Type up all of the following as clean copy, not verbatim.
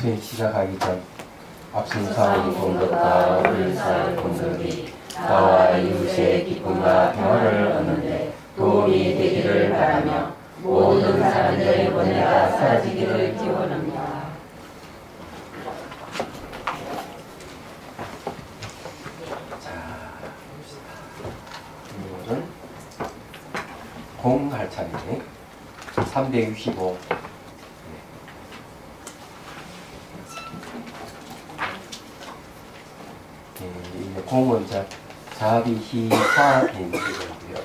수행 시작하기 전 앞선사의 공덕과 을사의 공덕이 나와 이웃의 기쁨과 평화를 얻는데 도움이 되기를 바라며 모든 사람들의 번뇌가 사라지기를 기원합니다. 자, 오늘은 공 할 차례네. 365. 공은 자비희사인 이거고요.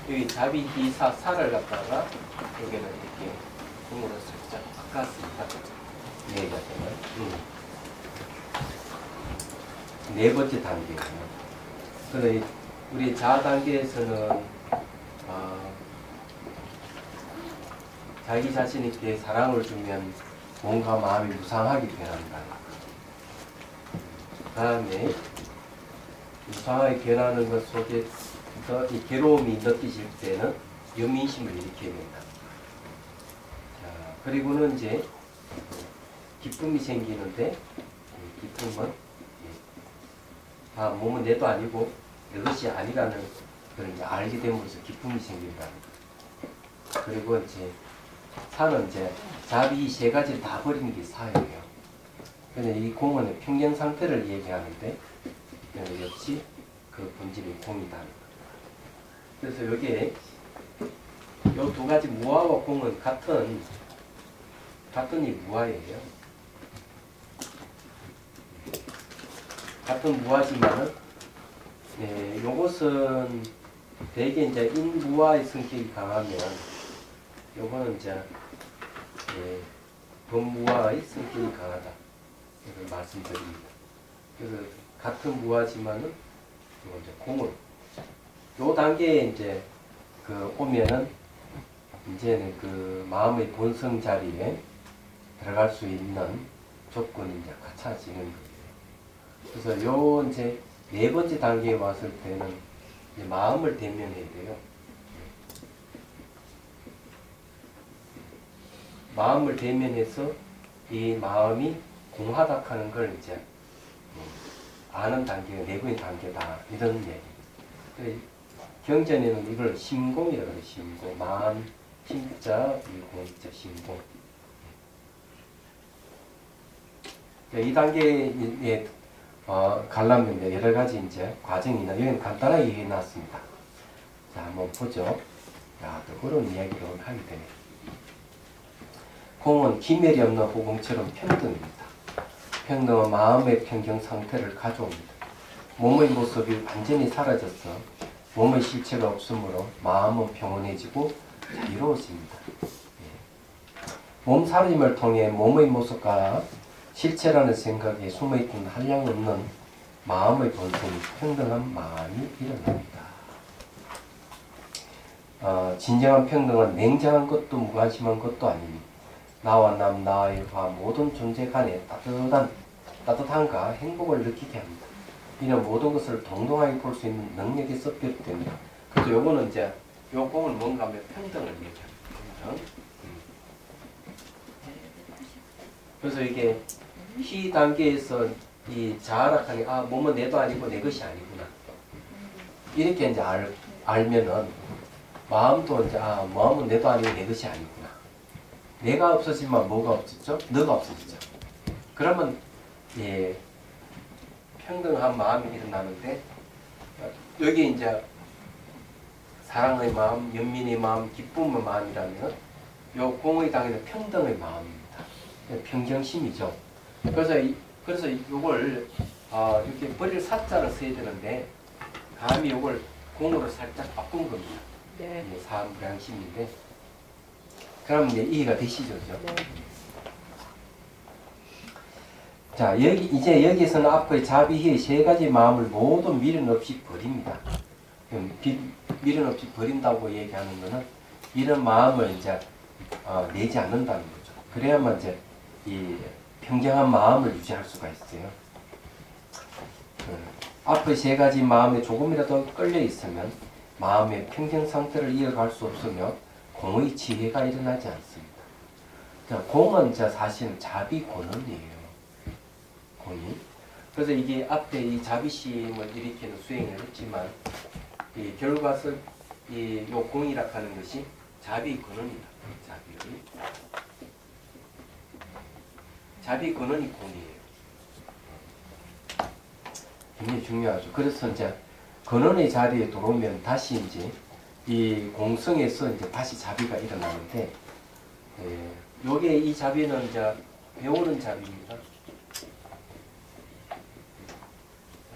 여기 자비희사 사를 갖다가 여기는 이렇게 공으로 살짝 바꿨습니다. 네, 맞아요. 네 번째 단계예요. 그래서 우리 자 단계에서는 자기 자신에게 사랑을 주면 몸과 마음이 무상하게 변한다. 그 다음에 무상하게 변하는 것 속에서 이 괴로움이 느끼실 때는 연민심을 일으켜야 된다. 자, 그리고는 이제 기쁨이 생기는데 기쁨은 몸은 내도 아니고 내 것이 아니라는 걸 이제 알게 됨으로써 기쁨이 생긴다. 그리고 이제 사는 이제 자비 세 가지를 다 버리는 게 사예요. 근데 이 공은 평정 상태를 얘기하는데 역시 그 본질이 공이다. 그래서 여기에 이 두 가지 무아와 공은 같은 이 무아예요. 같은 무아지만은 요것은 대개 이제 인무아의 성격이 강하면 요거는 이제 범무아의 성격이 강하다 이걸 말씀드립니다. 그래서 같은 무아지만은 요 이제 공을 요 단계에 이제 오면은 이제는 그 마음의 본성 자리에 들어갈 수 있는 조건이 이제 갖춰지는 거예요. 그래서 요 이제 네 번째 단계에 왔을 때는 이제 마음을 대면해야 돼요. 마음을 대면해서 이 마음이 공하다 하는 걸 이제 아는 단계가 네 번째 단계다 이런 얘기. 경전에는 이걸 심공이라고 해요. 심공. 마음, 심자, 공자, 심공. 이 단계에 가려면 여러 가지 이제 과정이나 여기는 간단하게 해놨습니다. 자, 한번 보죠. 야, 또 그런 이야기를 하게 되네. 공은 기멸이 없는 호공처럼 평등입니다. 평등은 마음의 평정 상태를 가져옵니다. 몸의 모습이 완전히 사라져서 몸의 실체가 없으므로 마음은 평온해지고 자유로워집니다. 몸 사라짐을 통해 몸의 모습과 실체라는 생각에 숨어있던 한량없는 마음의 본성이 평등한 마음이 일어납니다. 진정한 평등은 냉정한 것도 무관심한 것도 아닙니다. 나와 남, 나의 화 모든 존재 간에 따뜻함과 행복을 느끼게 합니다. 이는 모든 것을 동등하게 볼 수 있는 능력에서 비롯됩니다. 그래서 요거는 이제 요 공은 뭔가 하면 평등을 얘기합니다. 그래서 이게 희 단계에서 이 자아락하니 몸은 내도 아니고 내 것이 아니구나. 이렇게 이제 알면은 마음도 이제 마음은 내도 아니고 내 것이 아니구나. 내가 없어지면 뭐가 없어지죠? 너가 없어지죠. 그러면 평등한 마음이 일어나는데 여기 이제 사랑의 마음, 연민의 마음, 기쁨의 마음이라면 요 공의 단계는 평등의 마음입니다. 평정심이죠. 그래서 이걸 이렇게 버릴 사자를 써야 되는데 감히 이걸 공으로 살짝 바꾼 겁니다. 네. 사무량심인데 그럼 이제 이해가 되시죠? 네. 자, 이제 여기서는 앞의 자비의 세 가지 마음을 모두 미련 없이 버립니다. 미련 없이 버린다고 얘기하는 것은 이런 마음을 이제 내지 않는다는 거죠. 그래야만 이제 이 평정한 마음을 유지할 수가 있어요. 앞의 세 가지 마음에 조금이라도 끌려 있으면 마음의 평정 상태를 이어갈 수 없으며 공의 지혜가 일어나지 않습니다. 자, 공은 사실은 자비곤언이에요. 공이. 그래서 이게 앞에 이 자비심을 일으키는 수행을 했지만 이 결과서 요 공이라 하는 것이 자비곤언이다. 자비곤언이 공이에요. 굉장히 중요하죠. 그래서 이제 근원의 자리에 들어오면 다시 이제 이 공성에서 이제 다시 자비가 일어나는데, 요게 이 자비는 이제 배우는 자비입니다.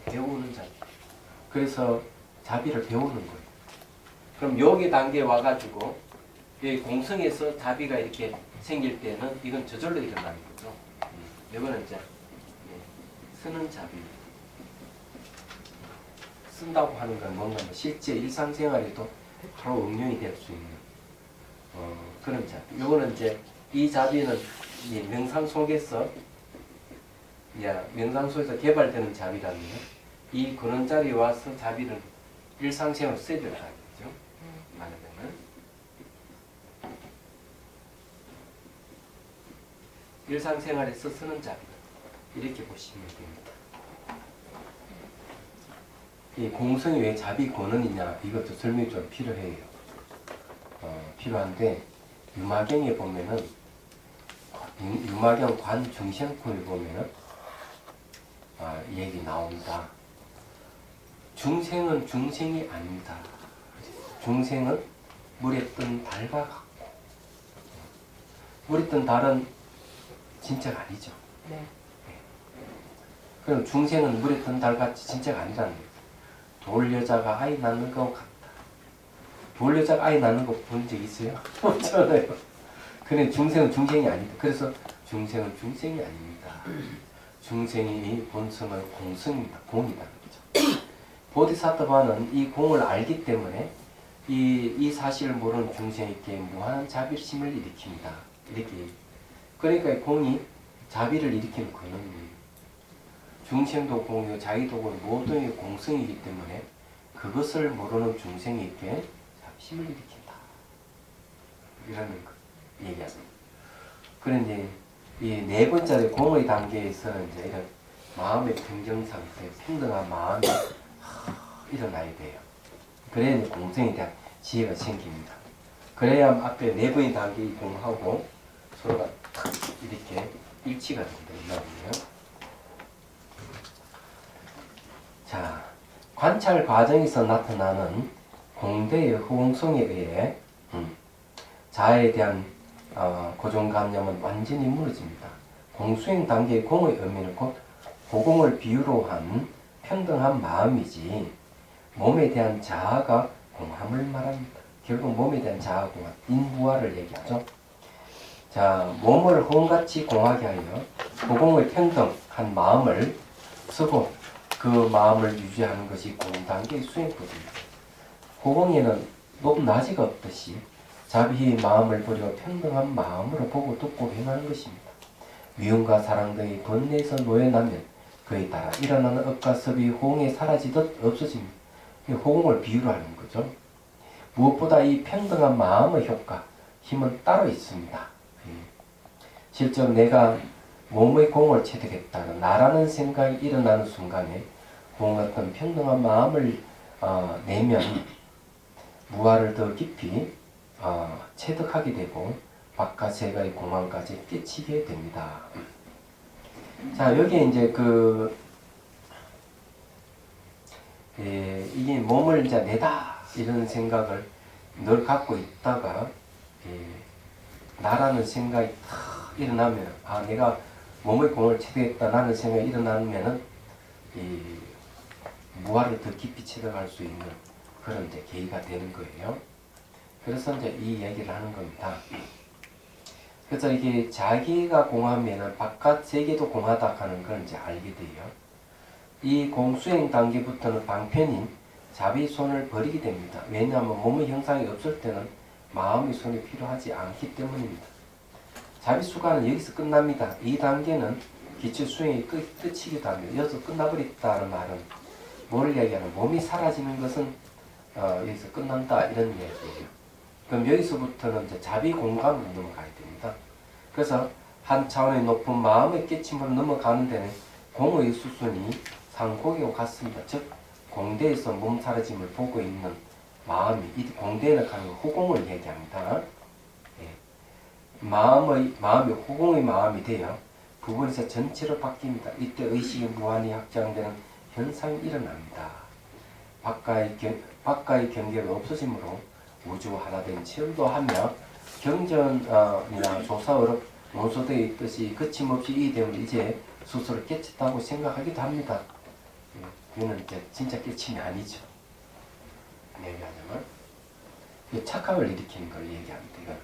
배우는 자비. 그래서 자비를 배우는 거예요. 그럼 여기 단계에 와가지고 이 공성에서 자비가 이렇게 생길 때는 이건 저절로 일어나는 거죠. 이거는 이제 쓰는 자비. 쓴다고 하는 건 뭔가 실제 일상생활에도 바로 응용이 될 수 있는 그런 자비. 이거는 이제 이 자비는 이 명상 속에서 개발되는 자비라는 이 그런 자리에 와서 자비를 일상생활 써야 될 자비죠. 말하자면 일상생활에서 쓰는 자비 이렇게 보시면 됩니다. 이 공성이 왜 자비곤언이냐 이것도 설명이 좀 필요해요. 필요한데 유마경에 보면은 유마경 관중생품에 보면은 이 얘기 나옵니다. 중생은 중생이 아닙니다. 중생은 물에 뜬 달과 같고 물에 뜬 달은 진짜가 아니죠. 네. 그럼 중생은 물에 뜬 달같이 진짜가 아니라는 거예요. 돌 여자가 아이 낳는 것 같다. 돌 여자가 아이 낳는 거 본 적 있어요? 없잖아요. 그래 중생은 중생이 아니다. 그래서 중생은 중생이 아닙니다. 중생이 본성은 공성입니다. 공이라는 거죠. 보디사트바는 이 공을 알기 때문에 이 사실을 모르는 중생에게 무한한 자비심을 일으킵니다. 이렇게. 그러니까 공이 자비를 일으키는 근원이에요. 중생도 공이고 자기도 공 모두의 공성이기 때문에 그것을 모르는 중생에게 자비심을 일으킨다. 이라는 얘기합니다. 그런데 이 네 번째 공의 단계에서는 이제 이런 마음의 평정 상태, 평등한 마음이 일어나야 돼요. 그래야 공성에 대한 지혜가 생깁니다. 그래야 앞에 네 번의 단계의 공하고 서로가 탁 이렇게 일치가 된다. 자, 관찰 과정에서 나타나는 공대의 허공성에 의해 자아에 대한 고정관념은 완전히 무너집니다. 공수행 단계의 공의 의미는 곧 고공을 비유로 한 평등한 마음이지 몸에 대한 자아가 공함을 말합니다. 결국 몸에 대한 자아 공함, 인부화를 얘기하죠. 자, 몸을 허공같이 공하게 하여 고공의 평등한 마음을 쓰고 그 마음을 유지하는 것이 공단계의 수행법입니다. 고공에는 높낮이가 없듯이 자비의 마음을 버리고 평등한 마음으로 보고 듣고 행하는 것입니다. 미움과 사랑 등의 번뇌에서 놓여나면 그에 따라 일어나는 업과 섭이 호응에 사라지듯 없어집니다. 호응을 비유로 하는 거죠. 무엇보다 이 평등한 마음의 효과, 힘은 따로 있습니다. 실제 내가 몸의 공을 체득했다는 나라는 생각이 일어나는 순간에 공 같은 평등한 마음을 내면 무아를 더 깊이 체득하게 되고 바깥 세계의 공황까지 깨치게 됩니다. 자, 여기에 이제 이게 몸을 이제 내다 이런 생각을 늘 갖고 있다가 나라는 생각이 탁 일어나면 내가 몸의 공을 체득했다라는 생각이 일어나면은 이 무아를 더 깊이 체득할 수 있는 그런 이제 계기가 되는 거예요. 그래서 이제 이 얘기를 하는 겁니다. 그래서 이게 자기가 공하면은 바깥 세계도 공하다 하는 걸 이제 알게 돼요. 이 공수행 단계부터는 방편인 자비 손을 버리게 됩니다. 왜냐하면 몸의 형상이 없을 때는 마음의 손이 필요하지 않기 때문입니다. 자비수가는 여기서 끝납니다. 이 단계는 기초 수행이 끝이기도 합니다. 여기서 끝나버렸다는 말은 뭘 이야기하는, 몸이 사라지는 것은 여기서 끝난다 이런 이야기예요. 그럼 여기서부터는 이제 자비 공간으로 넘어가야 됩니다. 그래서 한 차원의 높은 마음의 깨침으로 넘어가는 데는 공의 수순이 상고기와 같습니다. 즉 공대에서 몸 사라짐을 보고 있는 마음이, 이 공대에는 가는 호공을 얘기합니다. 예. 마음이 호공의 마음이 되어 부분에서 전체로 바뀝니다. 이때 의식이 무한히 확장되는 현상이 일어납니다. 바깥의 경계가 없어지므로 우주 하나된 체험도 하며 경전이나 조사어로 논소되어 있듯이 거침없이 이해되면 이제 스스로 깨쳤다고 생각하기도 합니다. 그거는 이제 진짜 깨침이 아니죠. 얘기하자면 착각을 일으키는 걸 얘기합니다. 이건.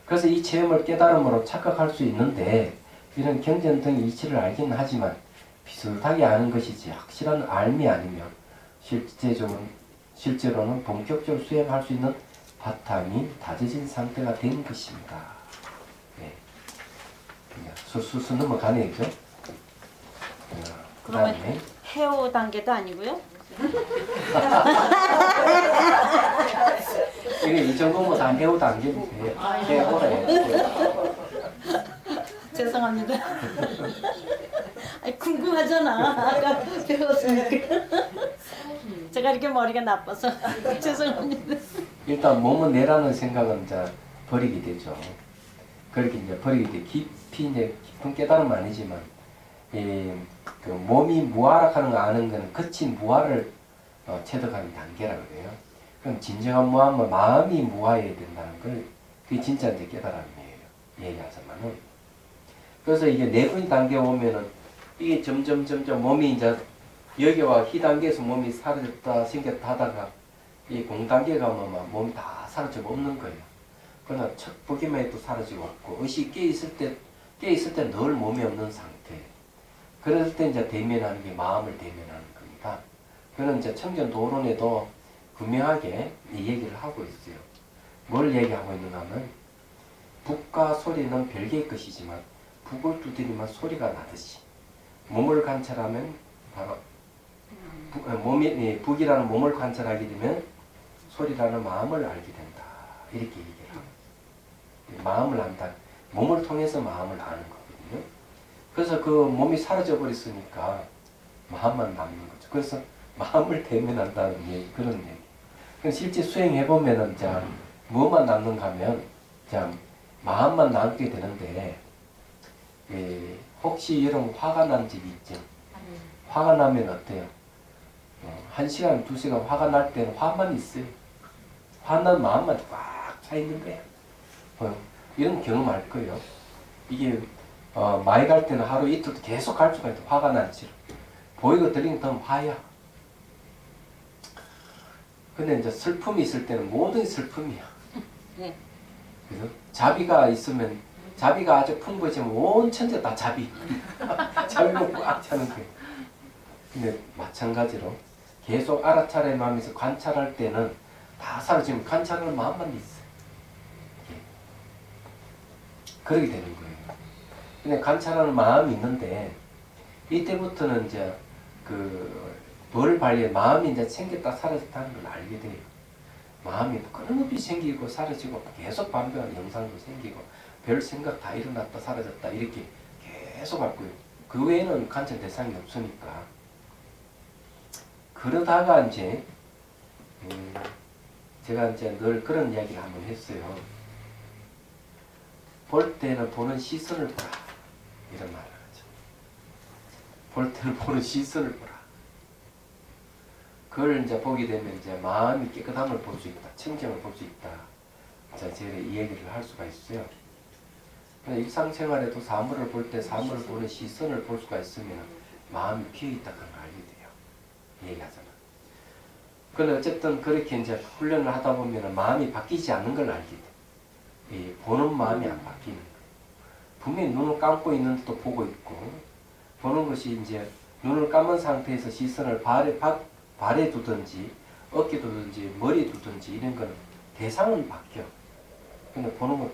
그래서 이 체험을 깨달음으로 착각할 수 있는데 이런 경전 등의 이치를 알기는 하지만 비슷하게 아는 것이지 확실한 알미 아니며 실제로는 본격적으로 수행할 수 있는 바탕이 다져진 상태가 된 것입니다. 네. 수수 넘어가네, 그죠? 그러면 해오 단계도 아니고요? 이게 이 정도면 다 해오 단계인데 해오래. 죄송합니다. 아니, 궁금하잖아. 아까 배웠으니까. 제가 이렇게 머리가 나빠서 죄송합니다. 일단 몸은 내라는 생각은 이제 버리게 되죠. 그렇게 이제 버리게 돼 깊이 이제 깊은 깨달음은 아니지만 그 몸이 무아락하는 거 아는 건 거친 무아를 체득하는 단계라고 그래요. 그럼 진정한 무아는 마음이 무아해야 된다는 걸 그게 진짜 이제 깨달음이에요. 얘기하자면은. 그래서 이게 내분 단계에 오면은 이게 점점 몸이 이제 여기와 희 단계에서 몸이 사라졌다 생겼다 하다가 이 공 단계 가면 몸이 다 사라지고 없는 거예요. 그러나 첫 보기만 해도 사라지고 없고 의식이 깨있을 때 늘 몸이 없는 상태. 그랬을 때 이제 대면하는 게 마음을 대면하는 겁니다. 그는 이제 청전도론에도 분명하게 이 얘기를 하고 있어요. 뭘 얘기하고 있는가 하면 북과 소리는 별개의 것이지만 북을 두드리면 소리가 나듯이 몸을 관찰하면 바로 북이라는 몸을 관찰하게 되면 소리라는 마음을 알게 된다. 이렇게 얘기를 하고 마음을 안다. 몸을 통해서 마음을 아는 거거든요. 그래서 그 몸이 사라져 버렸으니까 마음만 남는 거죠. 그래서 마음을 대면한다는 그런 얘기. 그럼 실제 수행해 보면은 자 뭐만 남는가 하면 자 마음만 남게 되는데 혹시 여러분 화가 난 적 있죠? 화가 나면 어때요? 1시간, 2시간 화가 날 때는 화만 있어요. 화난 마음만 꽉 차 있는 거야. 이런 경험할 거예요. 이게 많이 갈 때는 하루 이틀도 계속 갈 수가 있어. 화가 난지. 보이고 들리는 건 화야. 근데 이제 슬픔이 있을 때는 모든 슬픔이야. 네. 그래서 자비가 있으면 자비가 아주 풍부해지면 온 천재 다 자비. 자비가 꽉 차는 거예요. 근데 마찬가지로 계속 알아차려 마음에서 관찰할 때는 다 사라지면 관찰하는 마음만 있어요. 그렇게 되는 거예요. 근데 관찰하는 마음이 있는데 이때부터는 이제 뭘 발휘해 마음이 이제 생겼다 사라졌다는 걸 알게 돼요. 마음이 끊임없이 생기고 사라지고 계속 반복하는 영상도 생기고 별 생각 다 일어났다 사라졌다 이렇게 계속 할 거예요. 그 외에는 관찰 대상이 없으니까. 그러다가 이제 제가 이제 늘 그런 이야기를 한번 했어요. 볼 때는 보는 시선을 보라. 이런 말을 하죠. 볼 때는 보는 시선을 보라. 그걸 이제 보게 되면 이제 마음이 깨끗함을 볼 수 있다. 청정을 볼 수 있다. 자, 제가 이 얘기를 할 수가 있어요. 일상생활에도 사물을 볼 때 사물을 보는 시선을 볼 수가 있으면 마음이 비어있다는 걸 알게 돼요. 얘기하잖아. 그런데 어쨌든 그렇게 이제 훈련을 하다 보면 마음이 바뀌지 않는 걸 알게 돼. 이 보는 마음이 안 바뀌는 거예요. 분명히 눈을 감고 있는데도 보고 있고, 보는 것이 이제 눈을 감은 상태에서 시선을 발에 두든지, 어깨 두든지, 머리에 두든지 이런 거는 대상은 바뀌어. 근데 보는 건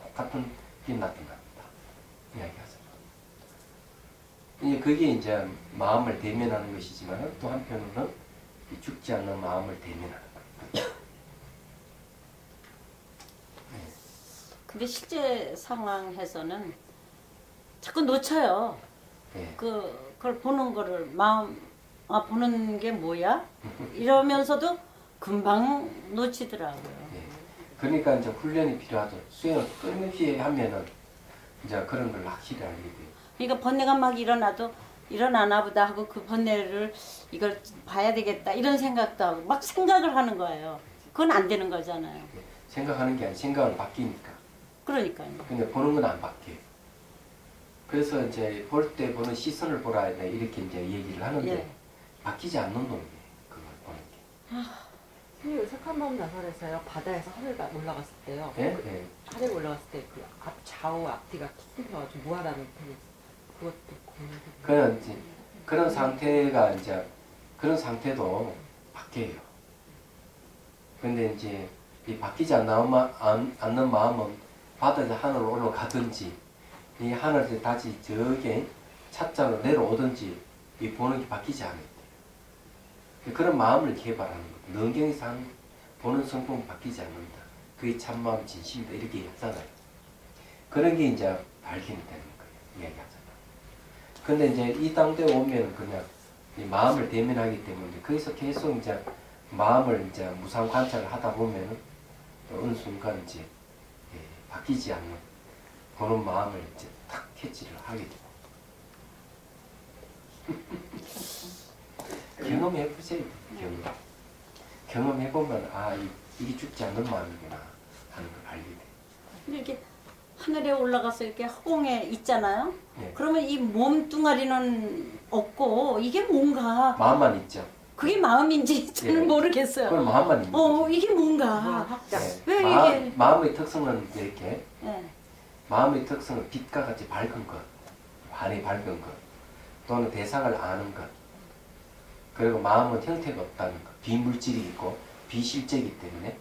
똑같은 나타납니다. 이야기하죠. 이제 그게 이제 마음을 대면하는 것이지만 또 한편으로는 이 죽지 않는 마음을 대면하는 거예요. 근데 실제 상황에서는 자꾸 놓쳐요. 네. 그걸 보는 거를 보는 게 뭐야? 이러면서도 금방 놓치더라고요. 네. 그러니까 이제 훈련이 필요하죠. 수행을 끊임없이 하면은 이제 그런 걸 확실히 알게 돼요. 그러니까 번뇌가 막 일어나도 일어나나 보다 하고 그 번뇌를 이걸 봐야 되겠다 이런 생각도 하고 막 생각을 하는 거예요. 그건 안 되는 거잖아요. 생각하는 게 아니라 생각은 바뀌니까. 그러니까요. 근데 보는 건 안 바뀌어요. 그래서 이제 볼 때 보는 시선을 보라 이렇게 이제 얘기를 하는데 예. 바뀌지 않는 놈이에요. 그걸 보는 게. 선생님 색한마음 나설에서요 바다에서 하늘 올라갔을 때요. 예? 예. 하늘 올라갔을 때 그 좌우 앞뒤가 툭 펴가지고 무하다는 편이 그것도 그런 이제 그런 상태가 이제 그런 상태도 바뀌어요. 근데 이제 이 바뀌지 않는 마음은 바다에서 하늘로 올라가든지 이 하늘에서 다시 저게 찻잔으로 내려오든지 이 보는 게 바뀌지 않아요. 그런 마음을 개발하는 거예요. 능경에서 하는 보는 성품은 바뀌지 않는다. 그게 참마음 진심이다. 이렇게 하잖아요. 그런 게 이제 발견이 되는 거예요. 이야기하잖아요. 근데 이제 이 단계에 오면 그냥 이 마음을 대면하기 때문에 거기서 계속 이제 마음을 이제 무상 관찰을 하다 보면은 어느 순간 이제 바뀌지 않는 보는 마음을 이제 탁 캐치를 하게 돼요. 경험해보세요. 경험해보면 이게 죽지 않는 마음이구나 하는 걸 알게 돼요. 근데 이렇게 하늘에 올라가서 이렇게 허공에 있잖아요. 네. 그러면 이 몸뚱아리는 없고 이게 뭔가 마음만 있죠. 그게 마음인지 저는 예. 모르겠어요. 그건 마음만 있는 거죠. 이게 뭔가 확장. 왜 이게 마음의 특성은 이렇게 예. 마음의 특성은 빛과 같이 밝은 것, 환히 밝은 것, 또는 대상을 아는 것, 그리고 마음은 형태가 없다는 것, 비물질이 있고 비실제이기 때문에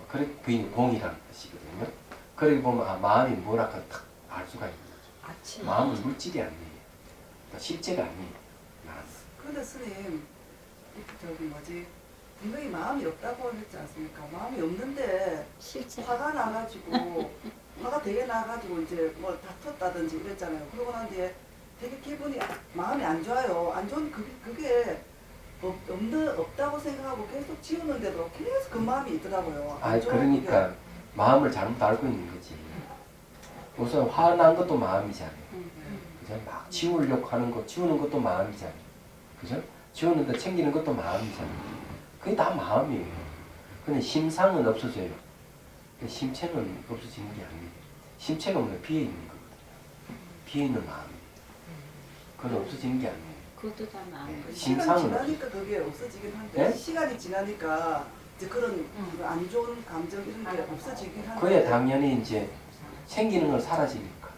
그게 공이라는 뜻이거든요. 그러고 보면 마음이 뭐랄까 딱 알 수가 있는 거죠. 아침. 마음은 물질이 아니에요. 실제가 아니에요. 근데 스님, 분명히 마음이 없다고 했지 않습니까? 마음이 없는데 실제 화가 나가지고 화가 되게 나가지고 이제 뭐 다퉜다든지 이랬잖아요. 그러고 난 뒤에 되게 기분이 마음이 안 좋아요. 안 좋은 그게 없다고 생각하고 계속 지우는데도 계속 그 마음이 있더라고요. 안 좋은 그러니까 마음을 잘못 알고 있는 거지. 우선 화난 것도 마음이잖아요. 그죠? 막 지우려고 하는 거, 지우는 것도 마음이잖아요. 그죠? 지우는데 챙기는 것도 마음이잖아요. 그게 다 마음이에요. 근데 심상은 없어져요. 근데 심체는 없어지는 게 아니에요. 심체가 뭐냐? 비어 있는 거거든요. 비어 있는 마음이에요. 그건 없어지는 게 아니에요. 그것도 다 마음. 네. 시간이 심상은 지나니까 그게 없어지긴 한데 네? 시간이 지나니까 이제 그런 안 좋은 감정 이런 게 없어지긴 한데 그에 당연히 이제 생기는 건 사라지니까.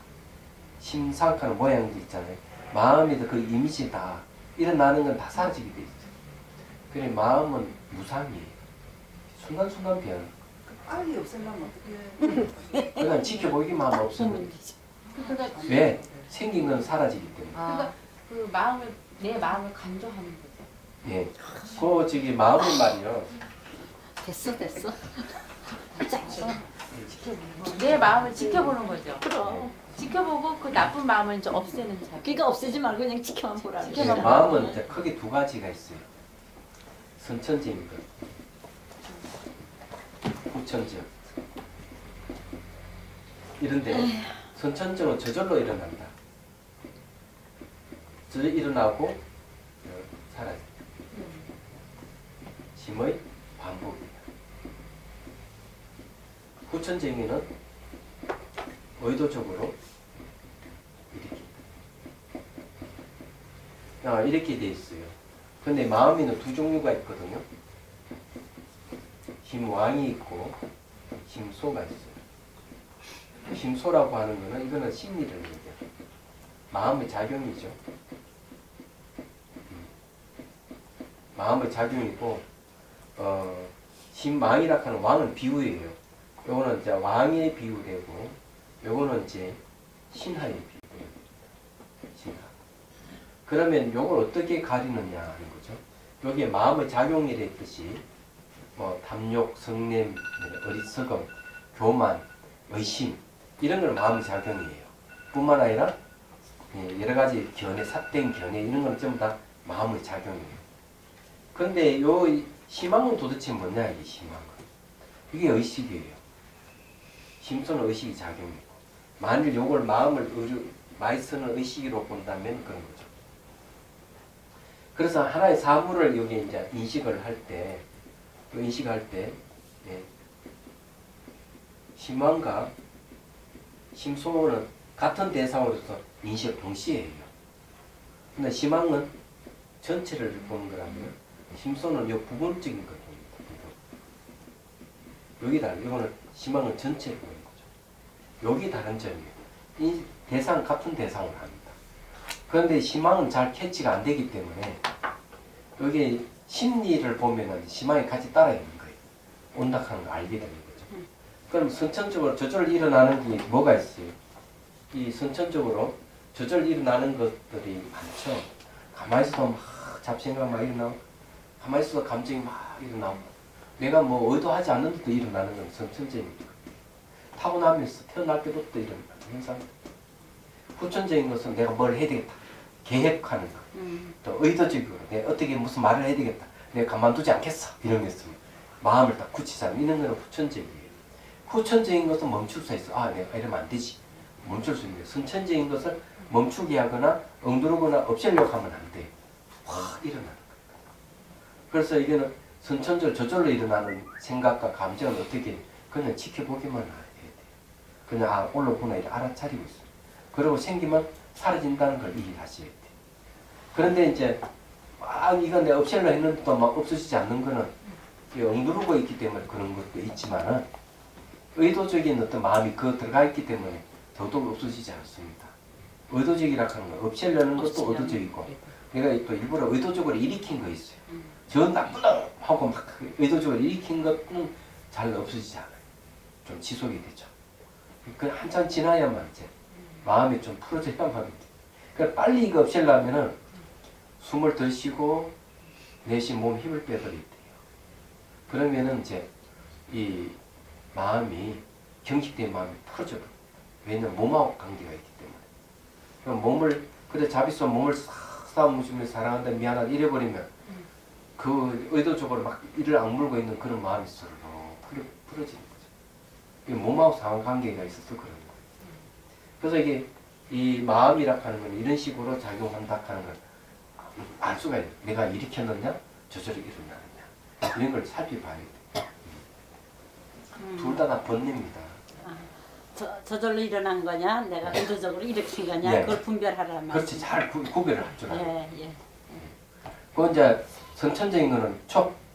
심상하는 모양도 있잖아요. 마음에도 그 이미지 다 일어나는 건 다 사라지게 돼 있죠. 그래 마음은 무상이에요. 순간순간 변해. 빨리 없애려면 어떻게 그냥 지켜보기만 하면 없으면 그러니까, 왜? 생긴 건 사라지기 때문에. 그러니까 그 마음을 내 마음을 간조하는 거죠. 예. 그 저기 마음은 말이요. 됐어. 내 마음을 지켜보는 거죠. 그럼. 지켜보고 그 나쁜 마음을 이제 없애는 자. 그러니까 없애지 말고 그냥 지켜만 보라는 예, 거죠. 마음은 이제 크게 두 가지가 있어요. 선천적인 것, 후천적. 이런데 선천적은 저절로 일어난다. 저절로 일어나고 사라져. 심의 반복이에요. 후천적인은 의도적으로 이렇게 돼 있어요. 근데 마음에는 두 종류가 있거든요. 힘왕이 있고 힘소가 있어요. 힘소라고 하는 거는 이거는 심리를 얘기해요. 마음의 작용이죠. 마음의 작용이고 힘왕이라고 하는 왕은 비유예요. 요거는 이제 왕의 비유되고 요거는 이제 신하의 빛이에요. 신하. 그러면 요걸 어떻게 가리느냐 하는 거죠. 여기에 마음의 작용이라 했듯이 뭐 탐욕, 성냄, 어리석음, 교만, 의심 이런 걸 마음의 작용이에요. 뿐만 아니라 여러 가지 견해, 삿된 견해 이런 건 전부 다 마음의 작용이에요. 그런데 요 희망은 도대체 뭐냐 이게 희망은. 이게 의식이에요. 심소는 의식이 작용이고 만일 요걸 마음을 많이 쓰는 의식으로 본다면 그런 거죠. 그래서 하나의 사물을 여기 이제 인식을 할 때, 예, 희망과 심소는 같은 대상으로서 인식 동시에 해요. 근데 희망은 전체를 보는 거라면, 심소는 요 부분적인 걸 봅니다. 여기 다른, 이거는 희망은 전체를 보는 거죠. 여기 다른 점이에요. 이 대상, 같은 대상으로 합니다. 그런데 희망은 잘 캐치가 안 되기 때문에 여기 심리를 보면은 희망이 같이 따라 있는 거예요. 온다하는 걸 알게 되는 거죠. 그럼 선천적으로 저절로 일어나는 게 뭐가 있어요? 이 선천적으로 저절로 일어나는 것들이 많죠. 가만히 있어도 막 잡생각 막 일어나고, 가만히 있어도 감정이 막 일어나고, 내가 뭐 의도하지 않는데도 일어나는 건 선천적인 거예요. 타고나면서 태어날 때부터 일어나는 현상. 후천적인 것은 내가 뭘 해야 되겠다. 계획하는 거. 또 의도적으로 내가 어떻게 무슨 말을 해야 되겠다. 내가 가만두지 않겠어. 이러면서 마음을 딱 굳히자면 이런 거는 후천적이에요. 후천적인 것은 멈출 수 있어. 아, 내가 이러면 안 되지. 멈출 수 있는 거예요. 선천적인 것을 멈추게 하거나 엉두르거나 없애려고 하면 안 돼요. 확 일어나는 거예요. 그래서 이거는 선천적으로 저절로 일어나는 생각과 감정은 어떻게 그냥 지켜보기만 해야 돼요. 그냥 아, 올라오구나 이렇게 알아차리고 있어요. 그리고 생기면 사라진다는 걸 이해하셔야 돼요. 그런데 이제 막 이건 내가 없애려 했는데도 막 없어지지 않는 거는 엉두르고 있기 때문에 그런 것도 있지만은 의도적인 어떤 마음이 그 들어가 있기 때문에 더더욱 없어지지 않습니다. 의도적이라 하는 건 없애려는 것도 의도적이고 내가 또 일부러 의도적으로 일으킨 거 있어요. 저 나쁜 놈 하고 막 의도적으로 일으킨 것은 잘 없어지지 않아요. 좀 지속이 되죠. 그 한참 지나야만 이제 마음이 좀 풀어져야만 합니다. 그러니까 빨리 이거 없애려면은 숨을 더 쉬고 내쉬면 몸 힘을 빼버려야 돼요. 그러면은 이제 이 마음이 경직된 마음이 풀어져요. 왜냐면 몸하고 관계가 있기 때문에. 그럼 몸을 그래 자비스와 몸을 싹 싸움으시면서 사랑한다 미안하다 이래버리면 그 의도적으로 막 이를 악물고 있는 그런 마음이 서로 풀어지는 거죠. 몸하고 상관관계가 있어서 그런 거예요. 그래서 이게 이 마음이라 하는 건 이런 식으로 작용한다 하는 걸 알 수가 있어요. 내가 일으켰느냐 저절로 일어나느냐 이런 걸 살펴봐야 돼요. 둘 다 번뇌입니다. 저절로 일어난 거냐 내가 의도적으로 일으킨 거냐 예. 그걸 분별하라는 말씀. 그렇지 잘 구별을 할 줄 알아요. 예. 그 이제 선천적인 거는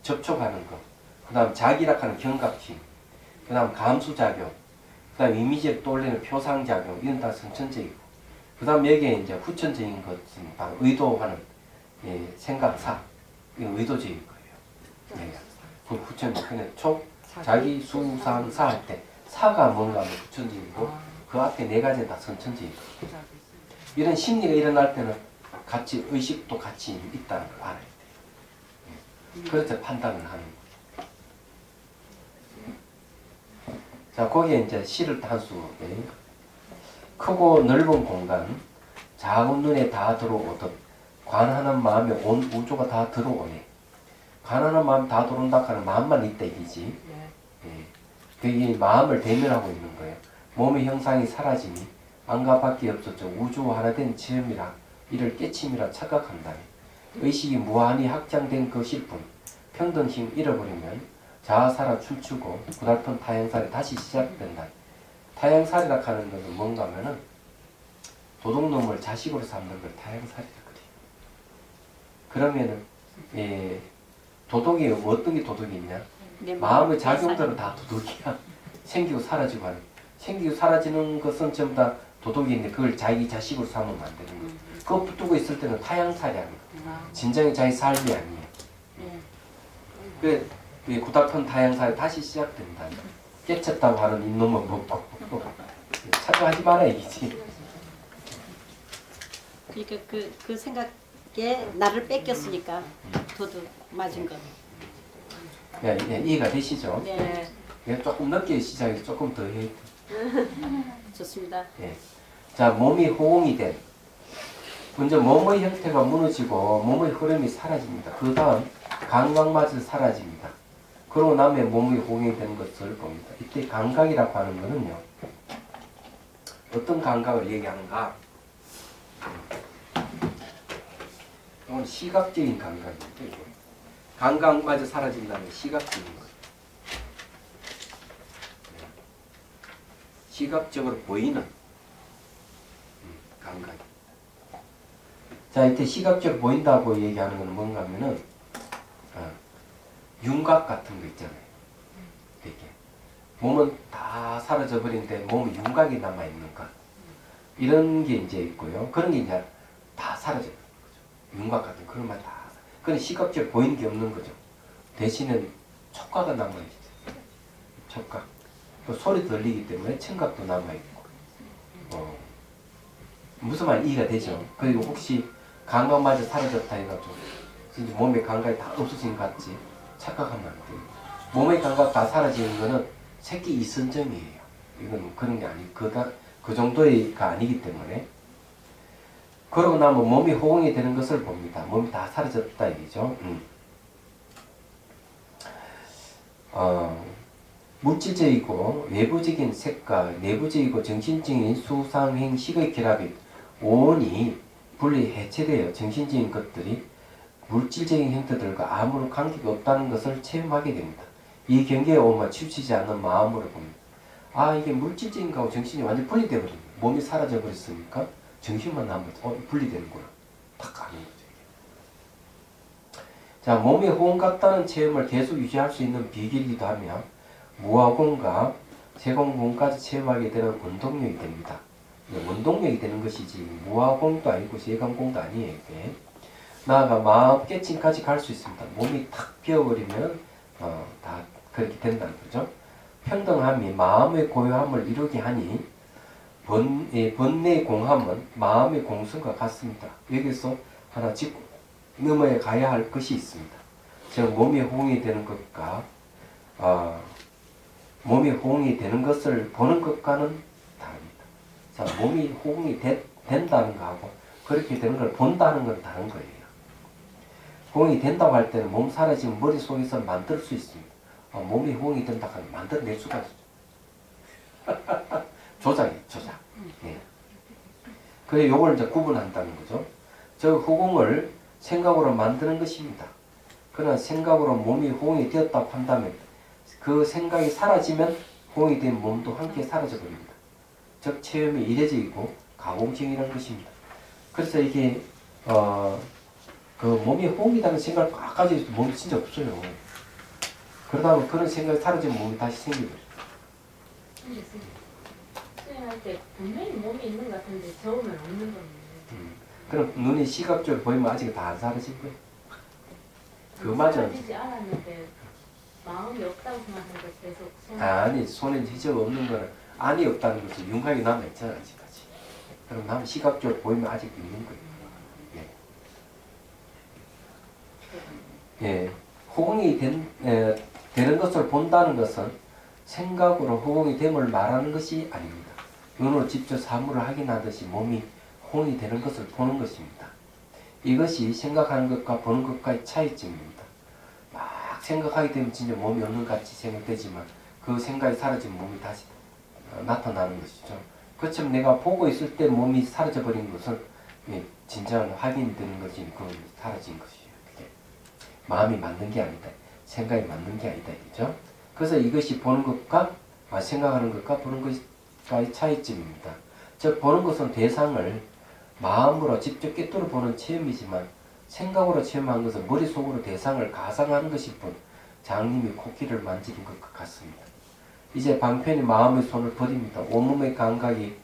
접촉하는 거, 그 다음 자기라 하는 경각심, 그 다음 감수작용, 그 다음 이미지를 떠올리는 표상작용, 이건 다 선천적이고, 그 다음 여기에 이제 후천적인 것은 바로 의도하는 생각사, 이건 의도적인 거예요. 네. 그 후천, 그냥 자기, 수, 상, 사 할 때, 사가 뭔가 하면 후천적이고, 그 앞에 네 가지는 다 선천적이고, 이런 심리가 일어날 때는 같이, 의식도 같이 있다는 걸 알아야 돼요. 그래서 판단을 하는 거죠. 자, 거기에 이제 시를 단수. 크고 넓은 공간, 작은 눈에 다 들어오듯, 관하는 마음에 온 우주가 다 들어오네. 관하는 마음 다 들어온다 하는 마음만 있다 이기지. 그게 마음을 대면하고 있는 거예요. 몸의 형상이 사라지니 안과 밖에 없었죠. 우주와 하나 된 체험이라 이를 깨침이라 착각한다니. 의식이 무한히 확장된 것일 뿐 평등심 잃어버리면 자아사라 춤추고 고달픈 타향살이 다시 시작된다. 타향살이라 하는 것은 뭔가 하면은 도둑놈을 자식으로 삼는 걸 타향살이라 그래요. 그러면은 도둑이 어떤 게 도둑이 있냐? 마음의 작용들은 다 도둑이야. 생기고 사라지고 하는. 생기고 사라지는 것은 전부 다 도둑이 있는데 그걸 자기 자식으로 삼으면 안 되는 거예요. 그거 붙들고 있을 때는 타향살이 아니에요. 진정의 자기 삶이 아니에요. 그 고달픈 타향살이 다시 시작된다. 깨쳤다고 하는 이놈은 먹고 착각하지 마라 이기지. 그러니까 그 생각에 나를 뺏겼으니까 도둑 맞은 거. 야, 이해가 되시죠? 네, 그냥 조금 늦게 시작해서 조금 더 해. 좋습니다. 예. 자, 몸이 호응이 된. 먼저 몸의 형태가 무너지고 몸의 흐름이 사라집니다. 그 다음 감각마저 사라집니다. 그러고 나면 몸이 호응이 되는 것을 봅니다. 이때 감각이라고 하는 것은요. 어떤 감각을 얘기하는가? 이건 시각적인 감각입니다. 이거. 감각마저 사라진다는 시각적인 것. 시각적으로 보이는 감각. 자, 이때 시각적으로 보인다고 얘기하는 건 뭔가 하면은 윤곽 같은 거 있잖아요. 이렇게 몸은 다 사라져 버린데 몸에 윤곽이 남아 있는 것. 이런 게 이제 있고요. 그런 게 이제 다 사라져 버린 거죠. 윤곽 같은 그런 말 다. 그건 시각적으로 보이는 게 없는 거죠. 대신에 촉각가 남아 있죠. 촉각. 또 소리 들리기 때문에 청각도 남아 있고. 무슨 말 이해가 되죠? 그리고 혹시 감각마저 사라졌다 해가지고 진짜 몸의 감각이 다 없어진 것 같지 착각하면 안 돼요. 몸의 감각 다 사라지는 거는 새끼 이선정이에요. 이건 그런 게 아니 그 정도가 아니기 때문에. 그러고 나면 몸이 호응이 되는 것을 봅니다. 몸이 다 사라졌다 얘기죠. 물질적이고 외부적인 색깔, 내부적이고 정신적인 수상행식의 결합이 온이 분리 해체되어 정신적인 것들이 물질적인 형태들과 아무런 관계가 없다는 것을 체험하게 됩니다. 이 경계에 오면 치우치지 않는 마음으로 봅니다. 아, 이게 물질적인 거하고 정신이 완전히 분리되어 버립니다. 몸이 사라져 버렸으니까 정신만 남아서 분리되는구나. 딱 아는 거죠. 자, 몸의 호응 같다는 체험을 계속 유지할 수 있는 비결이기도 하며 무화공과 세공공까지 체험하게 되는 원동력이 됩니다. 원동력이 되는 것이지 무화공도 아니고 세공공도 아니에요. 이게. 나아가 마음 깨침까지 갈 수 있습니다. 몸이 탁 비어버리면 다 그렇게 된다는 거죠. 평등함이 마음의 고요함을 이루게 하니 번뇌의 공함은 마음의 공성과 같습니다. 여기서 하나 짚고 넘어야 가야 할 것이 있습니다. 즉 몸이 호응이 되는 것과 몸이 호응이 되는 것을 보는 것과는 다릅니다. 자, 몸이 호응이 된다는 거하고 그렇게 되는 걸 본다는 건 다른 거예요. 호응이 된다고 할 때는 몸 사라지면 머릿속에서 만들 수 있습니다. 몸이 호응이 된다고 하면 만들어낼 수가 있어요. 조작이에요, 조작. 예. 그래, 요걸 이제 구분한다는 거죠. 저 호응을 생각으로 만드는 것입니다. 그러나 생각으로 몸이 호응이 되었다고 한다면 그 생각이 사라지면 호응이 된 몸도 함께 사라져 버립니다. 즉 체험이 이례적이고 가공적이라는 것입니다. 그래서 이게 그 몸이 호응이라는 생각을 꽉 가지고 있어도 몸이 진짜 없어요. 그러다 보면 그런 생각이 사라지면 몸이 다시 생기거든요. 수행할 때 분명히 몸이 있는 것 같은데 저으면 없는 겁니다. 그럼 눈이 시각적으로 보이면 아직 다 안 사라질 거예요. 그마저 사라지지 않았는데 마음이 없다고 생각하니까 계속 아니 손에 지적 없는 거는 안이 없다는 거죠. 윤곽이 남아있잖아 아직까지. 그럼 남은 시각적으로 보이면 아직 있는 거예요. 예. 호응이 되는 것을 본다는 것은 생각으로 호응이 됨을 말하는 것이 아닙니다. 눈으로 직접 사물을 확인하듯이 몸이 호응이 되는 것을 보는 것입니다. 이것이 생각하는 것과 보는 것과의 차이점입니다. 막 생각하게 되면 진짜 몸이 없는 것 같이 생각되지만 그 생각이 사라지면 몸이 다시 나타나는 것이죠. 그처럼 내가 보고 있을 때 몸이 사라져버린 것은 진정한 확인되는 것이 그건 사라진 것이에요. 그게 마음이 맞는 게 아니다. 생각이 맞는 게 아니다. 그죠? 그래서 이것이 보는 것과 생각하는 것과 보는 것과의 차이점입니다. 즉 보는 것은 대상을 마음으로 직접 꿰뚫어 보는 체험이지만 생각으로 체험한 것은 머릿속으로 대상을 가상하는 것일 뿐 장님이 코끼리를 만지는 것과 같습니다. 이제 방편이 마음의 손을 버립니다. 온몸의 감각이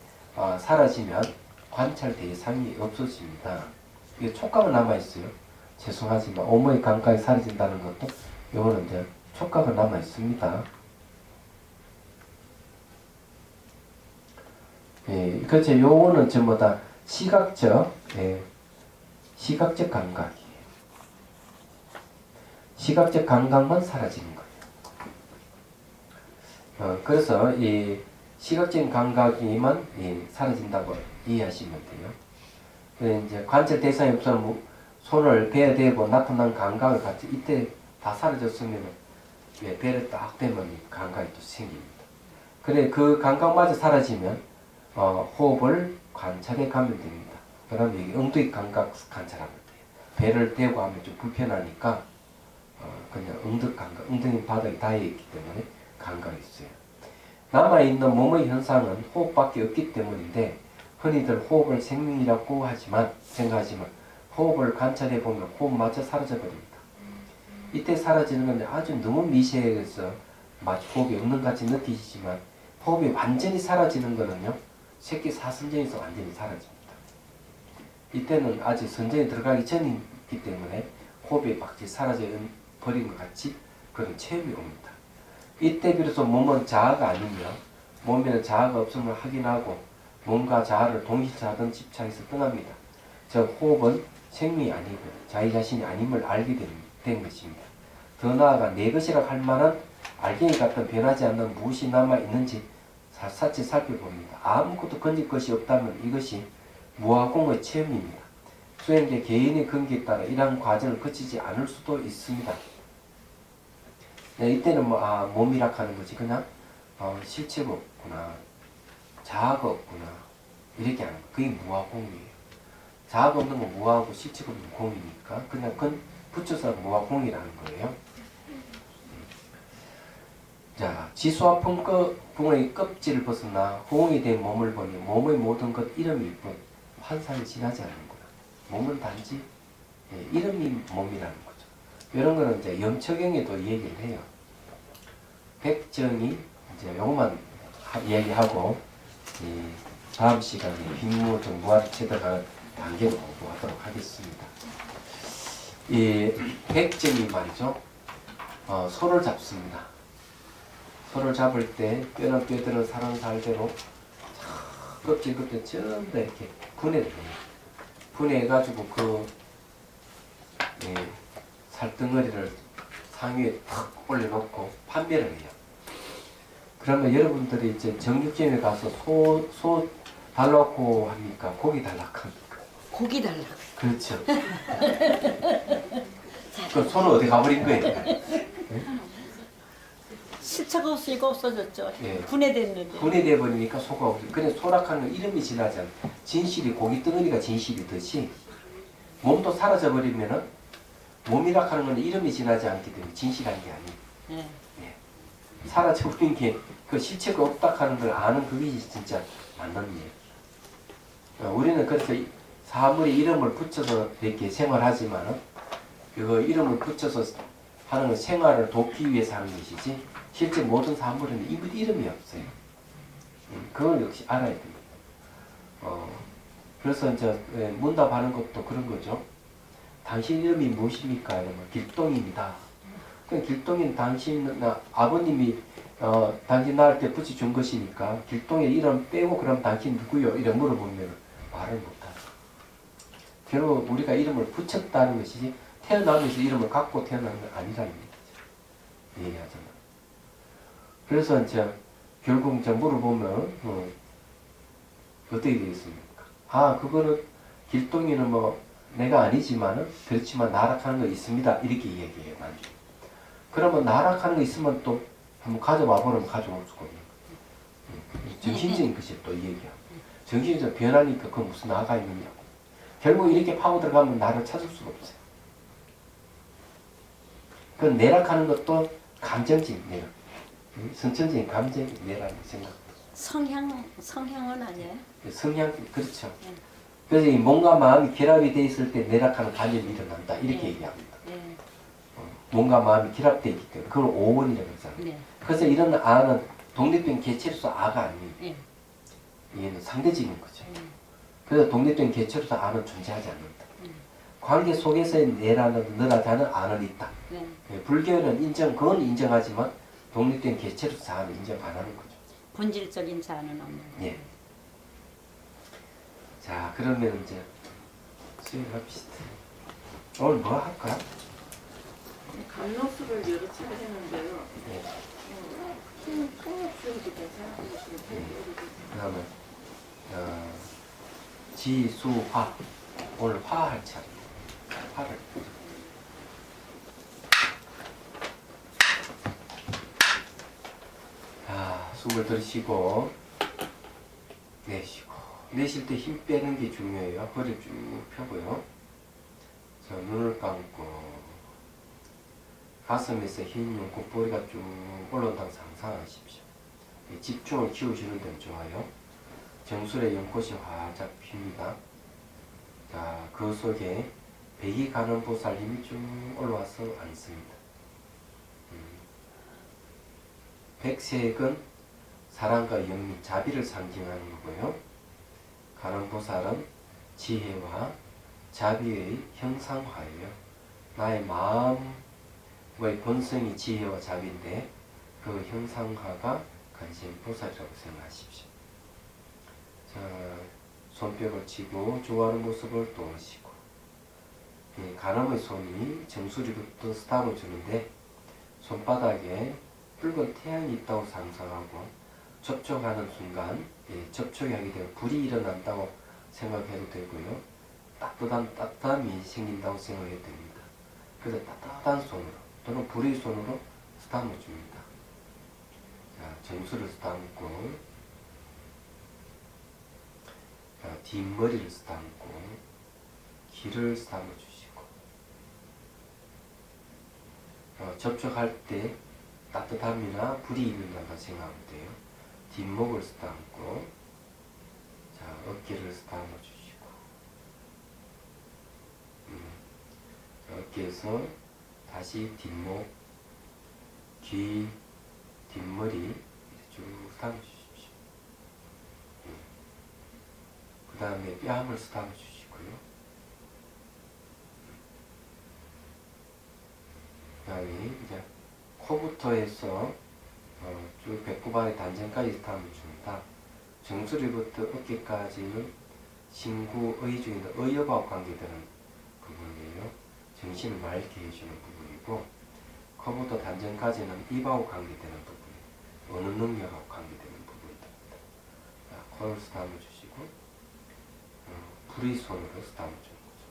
사라지면 관찰 대상이 없어집니다. 이게 촉각은 남아있어요. 죄송하지만 온몸의 감각이 사라진다는 것도 이거는 이제 촉각은 남아있습니다. 예, 그렇죠. 요거는 전부 다 시각적, 예, 시각적 감각이에요. 시각적 감각만 사라지는 거예요. 그래서 이 시각적인 감각이만 사라진다고 이해하시면 돼요. 그래서 이제 관찰 대상이 없으면 손을 배에 대고 나타난 감각을 같이 이때 다 사라졌으면 배를 딱 대면 감각이 또 생깁니다. 그래 그 감각마저 사라지면 호흡을 관찰해 가면 됩니다. 그러면 여기 엉덩이 감각 관찰하면 돼요. 배를 대고 하면 좀 불편하니까 그냥 엉덩이 감각, 엉덩이 바닥에 닿여 있기 때문에 감각이 있어요. 남아있는 몸의 현상은 호흡밖에 없기 때문인데 흔히들 호흡을 생명이라고 생각하지만 호흡을 관찰해 보면 호흡마저 사라져 버립니다. 이때 사라지는 건 아주 너무 미세해서 마치 호흡이 없는 것 같이 느끼시지만 호흡이 완전히 사라지는 거는요 새끼 사선전에서 완전히 사라집니다. 이때는 아직 선전에 들어가기 전이기 때문에 호흡이 막 사라져 버린 것 같이 그런 체험이 옵니다. 이때 비로소 몸은 자아가 아니며 몸에는 자아가 없음을 확인하고 몸과 자아를 동시자든 집착해서 떠납니다. 즉 호흡은 생명이 아니고 자기 자신이 아님을 알게 된 것입니다. 더 나아가 내 것이라 할 만한 알갱이 같은 변하지 않는 무엇이 남아있는지 샅샅이 살펴봅니다. 아무것도 건질 것이 없다면 이것이 무화공의 체험입니다. 수행계 개인의 근기에 따라 이러한 과정을 거치지 않을 수도 있습니다. 네, 이때는 몸이라 하는 것이 그냥 실체가 없구나, 자아가 없구나 이렇게 하는 거. 그게 무화공이에요. 자아가 없는 건 무화하고 실체가 없는 공이니까 그냥 그건 붙여서 무화공이라는 거예요. 자, 지수와 풍의 껍질을 벗어나 호응이 된 몸을 보니 몸의 모든 것 이름일 뿐 환상이 지나지 않는구나. 몸은 단지 이름이 몸이라는 거죠. 이런 거는 이제 염초경에도 얘기를 해요. 백정이 이제 요것만 얘기하고 다음 시간에 빈무정 무아를 채들어가는 단계로 공부하도록 하겠습니다. 이 백정이 말이죠. 소를 잡습니다. 소를 잡을 때 뼈는 뼈대로 살은 살대로 껍질 전부 다 이렇게 분해를 해요. 분해해가지고 그 살덩어리를 상위에 탁 올려놓고 판매를 해요. 그러면 여러분들이 이제 정육점에 가서 소 달라고 합니까? 고기 달라고 합니까? 고기 달라. 그렇죠. 그 소는 어디 가버린 거예요? 실체가 없으니까 없어졌죠. 예. 분해됐는데. 분해돼 버리니까 소가 없어요. 그래 소락하는 건 이름이 지나지 않아. 진실이 고기 덩어리가 진실이듯이 몸도 사라져 버리면은 몸이라 하는 건 이름이 지나지 않기 때문에 진실한 게 아니에요. 예. 사라져 버린 게 그 실체가 없다 하는 걸 아는 그게 진짜 맞는 일이에요. 우리는 그래서 사물의 이름을 붙여서 이렇게 생활하지만은 그 이름을 붙여서 하는 건 생활을 돕기 위해서 하는 것이지 실제 모든 사물에는 이름이 없어요. 그걸 역시 알아야 됩니다. 그래서 이제 문답하는 것도 그런 거죠. 당신 이름이 무엇입니까? 이러면 길동입니다. 그 길동이는 아버님이 당신 낳을 때 붙여준 것이니까 길동의 이름 빼고 그럼 당신 누구요? 이래 물어보면 말을 못하죠. 결국 우리가 이름을 붙였다는 것이지 태어나면서 이름을 갖고 태어난 건 아니라는 얘기죠. 얘기하잖아. 그래서 이제 결국 이제 물어보면 어떻게 되겠습니까? 그거는 길동이는 뭐 내가 아니지만은 그렇지만 나락하는 거 있습니다. 이렇게 얘기해요. 나중에. 그러면 나락하는 거 있으면 또 한번 가져와 보면 가져올 수가 있는 거예요. 정신적인 것이 또 얘기하고 정신이 변하니까 그 무슨 나가 있느냐고. 결국 이렇게 파고 들어가면 나를 찾을 수가 없어요. 그 내락하는 것도 감정적인 내락. 선천적인 감정의 내라는 생각. 성향은 아니에요? 성향, 그렇죠. 그래서 이 몸과 마음이 결합이 되어 있을 때 내락하는 감염이 일어난다. 이렇게 얘기합니다. 몸과 마음이 결합되어 있기 때문에 그걸 오원이라고 하잖아요. 그래서 이런 아는 독립된 개체로서 아가 아니에요. 얘는 상대적인 거죠. 그래서 독립된 개체로서 아는 존재하지 않는다. 관계 속에서의 내라는 너라자는 아는 있다. 불교는 그건 인정하지만 독립된 개체로서 자아는 인정 안 하는 거죠. 본질적인 자아는 없는 거예요. 자, 그러면 이제 수행합시다. 오늘 뭐 할까? 감독수를 여러 차례 했는데요. 네. 통역수도 괜찮고 그 다음에 지수화. 오늘 화할 차례. 화를. 자, 숨을 들이쉬고 내쉬고. 내쉴 때 힘 빼는 게 중요해요. 허리 쭉 펴고요. 자, 눈을 감고 가슴에서 힘 넣고 뿌리가 쭉 올라온다고 상상하십시오. 집중을 키우시는 데는 좋아요. 정수의 연꽃이 활짝 핍니다. 자, 그 속에 백이 가는 보살 힘이 쭉 올라와서 앉습니다. 백색은 사랑과 영리, 자비를 상징하는 거고요. 가는 보살은 지혜와 자비의 형상화예요. 나의 마음의 본성이 지혜와 자비인데 그 형상화가 관세음보살이라고 생각하십시오. 자, 손뼉을 치고 좋아하는 모습을 떠오르시고 가늠의 손이 정수리부터 스탑을 주는데 손바닥에 붉은 태양이 있다고 상상하고 접촉하는 순간 접촉이 하게 되면 불이 일어난다고 생각해도 되고요. 따뜻함이 생긴다고 생각해도 됩니다. 그래서 따뜻한 손으로 또는 불의 손으로 스탑을 줍니다. 자, 정수를 스tam고 뒷머리를 스tam고 귀를 스tam을 주시고 접촉할 때 따뜻함이나 불이 일어난다고 생각하면 돼요. 뒷목을 스tam고 자, 어깨를 스tam을 주시고 어깨에서 다시 뒷목, 귀, 뒷머리 쭉 스tam을 주십시오. 그 다음에 뺨을 스tam을 주시고요. 그 다음에 이제 코부터 해서 쭉 배꼽아래 단전까지 스tam을 줍니다. 정수리부터 어깨까지는 신구의 중에는 의욕하고 관계되는 부분이에요. 정신을 맑게 해주는 부분이고 코부터 단전까지는 입하고 관계되는 부분이에요. 어느 능력하고 관계되는 부분입니다. 자, 코를 스tam을 주시고 불의 손으로 스tam을 주는 거죠.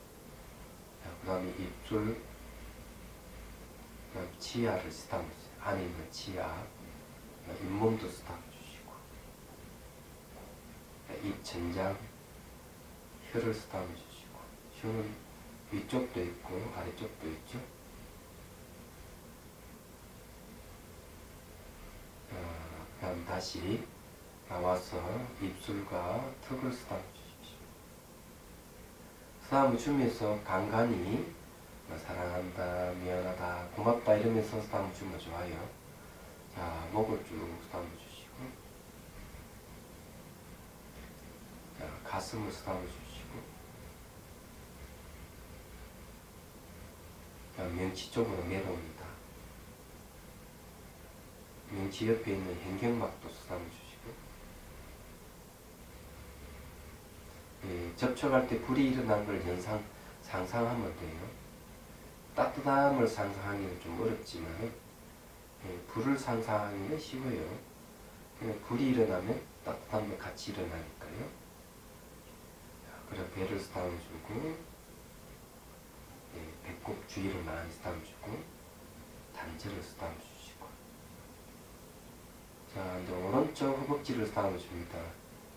그 다음에 입술, 치아를 스tam을 주세요. 안에 있는 치아, 잇몸도 스tam을 주시고 입 천장, 혀를 스tam을 주시고 혀는 위쪽도 있고 아래쪽도 있죠. 그 다음 다시 나와서 입술과 턱을 스tam을 주십시오. 스tam을 주면서 간간히 사랑한다, 미안하다, 고맙다 이러면서 스tam을 주면 좋아요. 자, 목을 쭉 스tam을 주시고 자, 가슴을 스tam을 주시고 자, 명치 쪽으로 내려옵니다. 명치 옆에 있는 hen경막도 스tam을 주시고 접촉할 때 불이 일어난 걸 상상하면 돼요. 따뜻함을 상상하기는 좀 어렵지만 불을 상상하기는 쉬워요. 불이 일어나면 따뜻함도 같이 일어나니까요. 그래 배를 스tam을 주고 배꼽 주위를 많이 스tam을 주고 단전을 스tam을 주시고 자, 이제 오른쪽 허벅지를 스tam을 줍니다.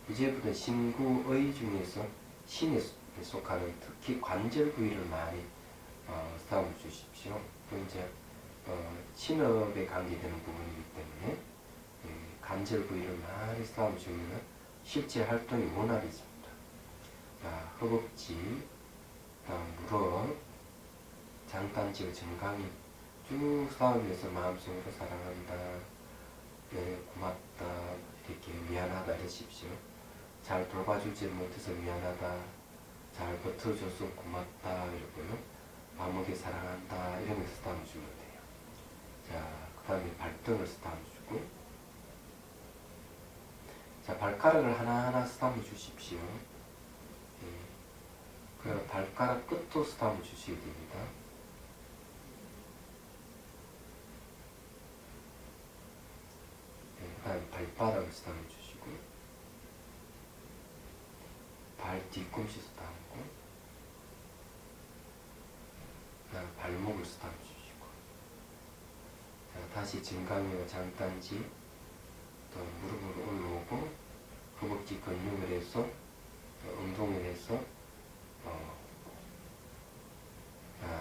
이제부터 신구의 중에서 신에 속하는 특히 관절 부위를 많이 스tam을 주십시오. 또 이제 신업에 관계되는 부분이기 때문에 관절 부위를 많이 스tam을 주면 실제 활동이 원활해집니다. 자, 허벅지, 다음 무릎, 장단지의 정강이 쭉 스tam하면서 마음속으로 사랑한다, 고맙다, 이렇게 미안하다 이러십시오. 잘 돌봐주지 못해서 미안하다, 잘 버텨줘서 고맙다 이러고요. 아무게 사랑한다 이러면서 스tam을 주면 돼요. 자, 그 다음에 발등을 스tam을 주고 자, 발가락을 하나하나 스tam을 주십시오. 그 발가락 끝도 스탑을 주셔야 됩니다. 네, 그다음 발바닥을 스탑을 주시고 발 뒤꿈치 스탑하고 그다음 발목을 스탑을 주시고 자, 다시 증강이와 장단지 또 무릎으로 올라오고 허벅지 근육을 해서 운동을 해서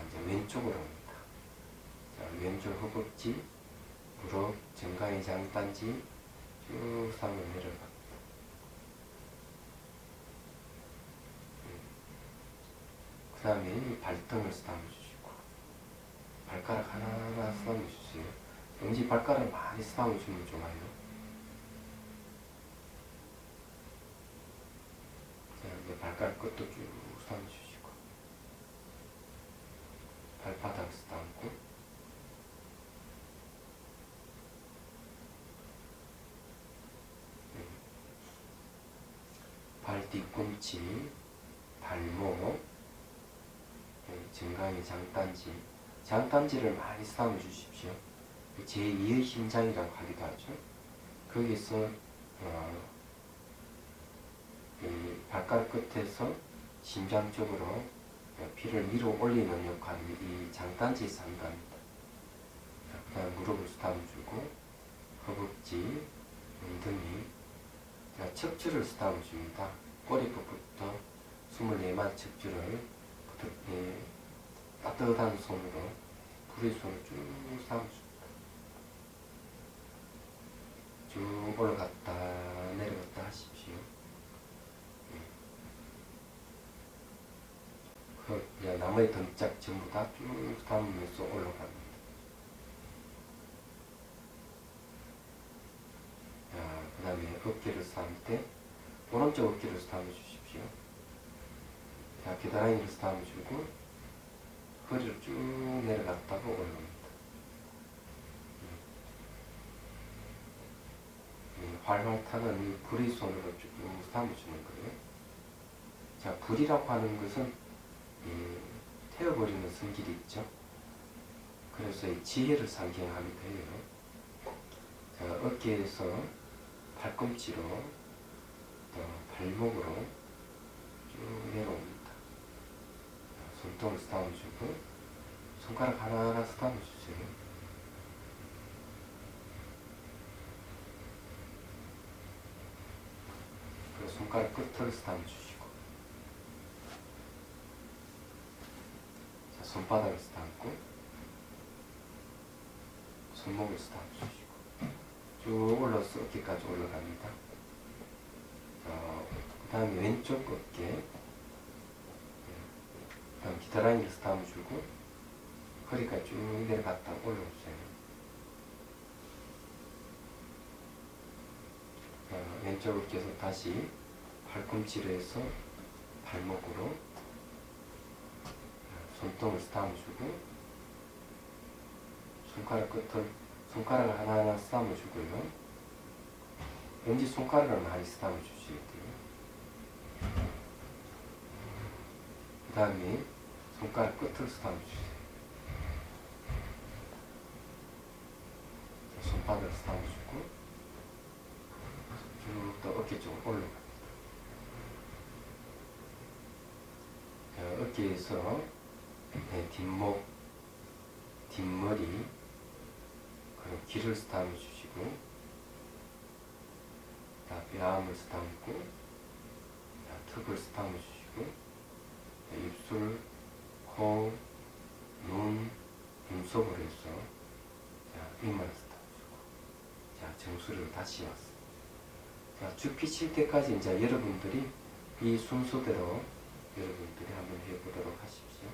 이제 왼쪽으로 옵니다. 자, 왼쪽 허벅지, 무릎, 증강이 장단지 쭉 상으로 내려갑니다. 그 다음에 이 발등을 스담아주시고 발가락 하나하나 스담아주세요. 왠지 발가락 많이 스담아주면 좋아요. 자, 이제 발가락 끝도 쭉 스담아주시고 발바닥 스담고 발 뒤꿈치, 발목, 증강이 장단지, 장단지를 많이 스담아 주십시오. 제2의 심장이라고 하기도 하죠. 거기서 이 발가락 끝에서 심장 쪽으로 피를 밀어 올리는 역할을 이 장단지에서 한답니다. 그 다음 무릎을 스담아주고 허벅지, 엉덩이, 척추를 스담아줍니다. 꼬리끝부터 24마디 척추를 따뜻한 손으로 불의 손을 쭉 스담아줍니다. 쭉 올라갔다 내려갔다 하십시오. 그 나머지 등짝 전부 다 쭉 스담으면서 올라갑니다. 그 다음에 어깨를 스담을 때 오른쪽 어깨를 스담아 주십시오. 자, 겨드랑이를 스담아 주고 허리를 쭉 내려갔다가 올라옵니다. 활활 타는 이 불의 손으로 쭉 스담아 주는 거예요. 자, 불이라고 하는 것은 태워버리는 성질이 있죠. 그래서 이 지혜를 상징하기도 해요. 자, 어깨에서 발꿈치로 또 발목으로 쭉 내려옵니다. 손등을 스담아주고 손가락 하나하나 스담아주세요. 그리고 손가락 끝을 스담아주시고 자, 손바닥을 스담고 손목을 스담아주시고 쭉 올라서 어깨까지 올라갑니다. 그 다음에 왼쪽 어깨, 그 다음 겨드랑이를 스담아주고 허리까지 쭉 내려갔다 올라오세요. 왼쪽 어깨에서 다시 팔꿈치를 해서 발목으로 손등을 스담아주고 손가락을 하나하나 스담아주고요. 왠지 손가락을 많이 스담아주셔야 돼요. 그 다음에 손가락 끝을 스담아주세요. 손바닥을 스담아주고 쭉 또 어깨 쪽으로 올라갑니다. 어깨에서 뒷목, 뒷머리, 그리고 귀를 스담아 주시고 뺨을 스담고 턱을 스담아 주시고 입술, 코, 눈, 눈썹으로 해서 입만 스담아주고 정수를 다시 왔습니다. 죽기 칠 때까지 이제 여러분들이 이 순서대로 여러분들이 한번 해보도록 하십시오.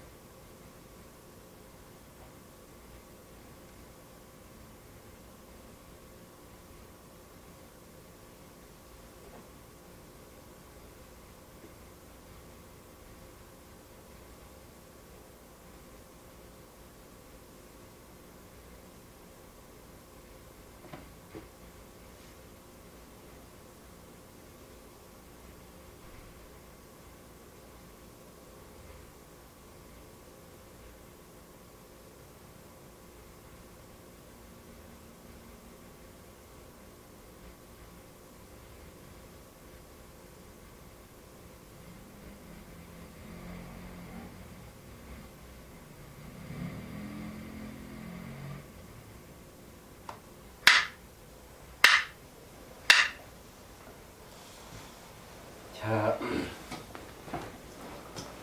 자,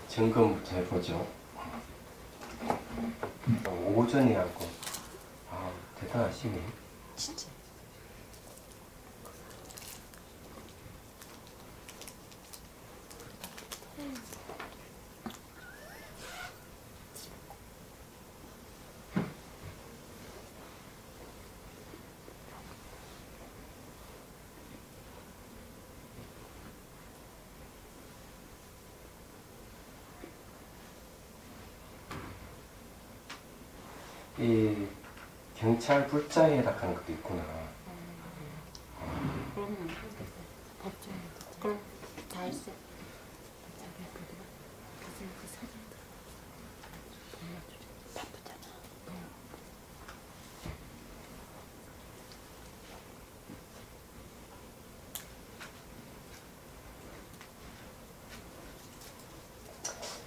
점검부터 해보죠. 오전에 하고, 아, 대단하시네. 진짜. 이 경찰 불자에 해당하는 것도 있구나. 그러면 그럼 다 했어. 바쁘잖아.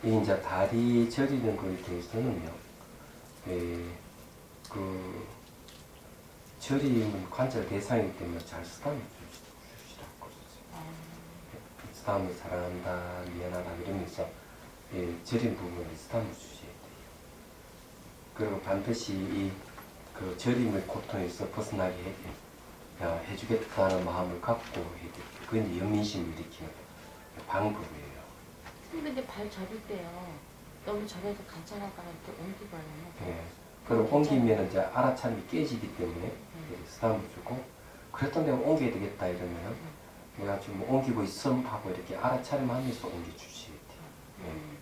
이 이제 다리 저리는 거에 대해서는요. 그 저림은 관절 대상이기 때문에 잘 쓰다듬어 주시라고 그러죠. 쓰다듬어 사랑한다, 미안하다 이러면서 저림 부분을 쓰다듬어 주셔야 돼요. 그리고 반드시 이 그 저림의 고통에서 벗어나게 해주겠다는 마음을 갖고 해야 돼요. 그건 이제 연민심을 일으키는 방법이에요. 근데 발 저릴 때요. 너무 저려서 관찰하다가 이렇게 옮기거든요. 네. 그리고 옮기면 이제 알아차림이 깨지기 때문에 쓰다듬어 주고, 그랬던 내가 옮겨야 되겠다 이러면 내가 지금 옮기고 있음 하고 이렇게 알아차림하면서 옮겨 주셔야 돼요. 네.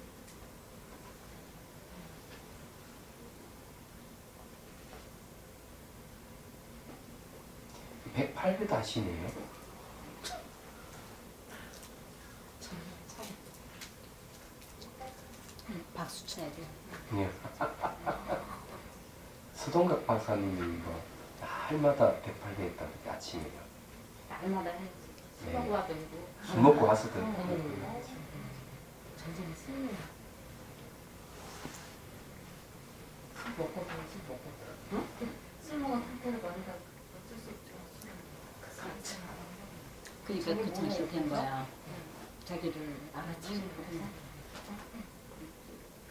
108배도 하시네요. 박수 쳐야 돼. 네. 서동각 박사님이 뭐 날마다 108배 했다고 아침에요. 날마다 해. 술 먹고 와도 되고. 술 먹고 와서 도 전쟁이 승리야. 술 먹고도 술 먹고도. 응? 술 먹은 상태를 머리가 어쩔 수 없죠. 그렇죠. 그러니까 그 정신 된 거야. 자기를 알아채는 거야.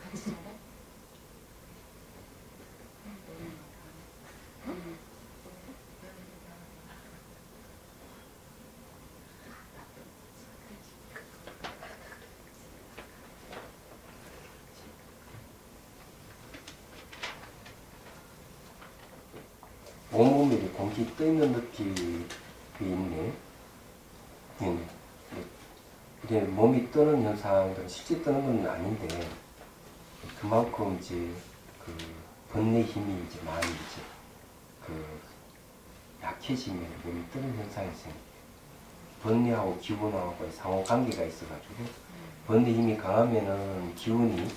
같이 잘해? 온몸에 이렇게 공기 떠 있는 느낌이 있네. 이게 몸이 뜨는 현상들은 실제 뜨는 건 아닌데, 그만큼 이제 그 번뇌 힘이 이제 많이 이제 그 약해지면 몸이 뜨는 현상이 생겨요. 번뇌하고 기운하고 상호 관계가 있어가지고, 번뇌 힘이 강하면은 기운이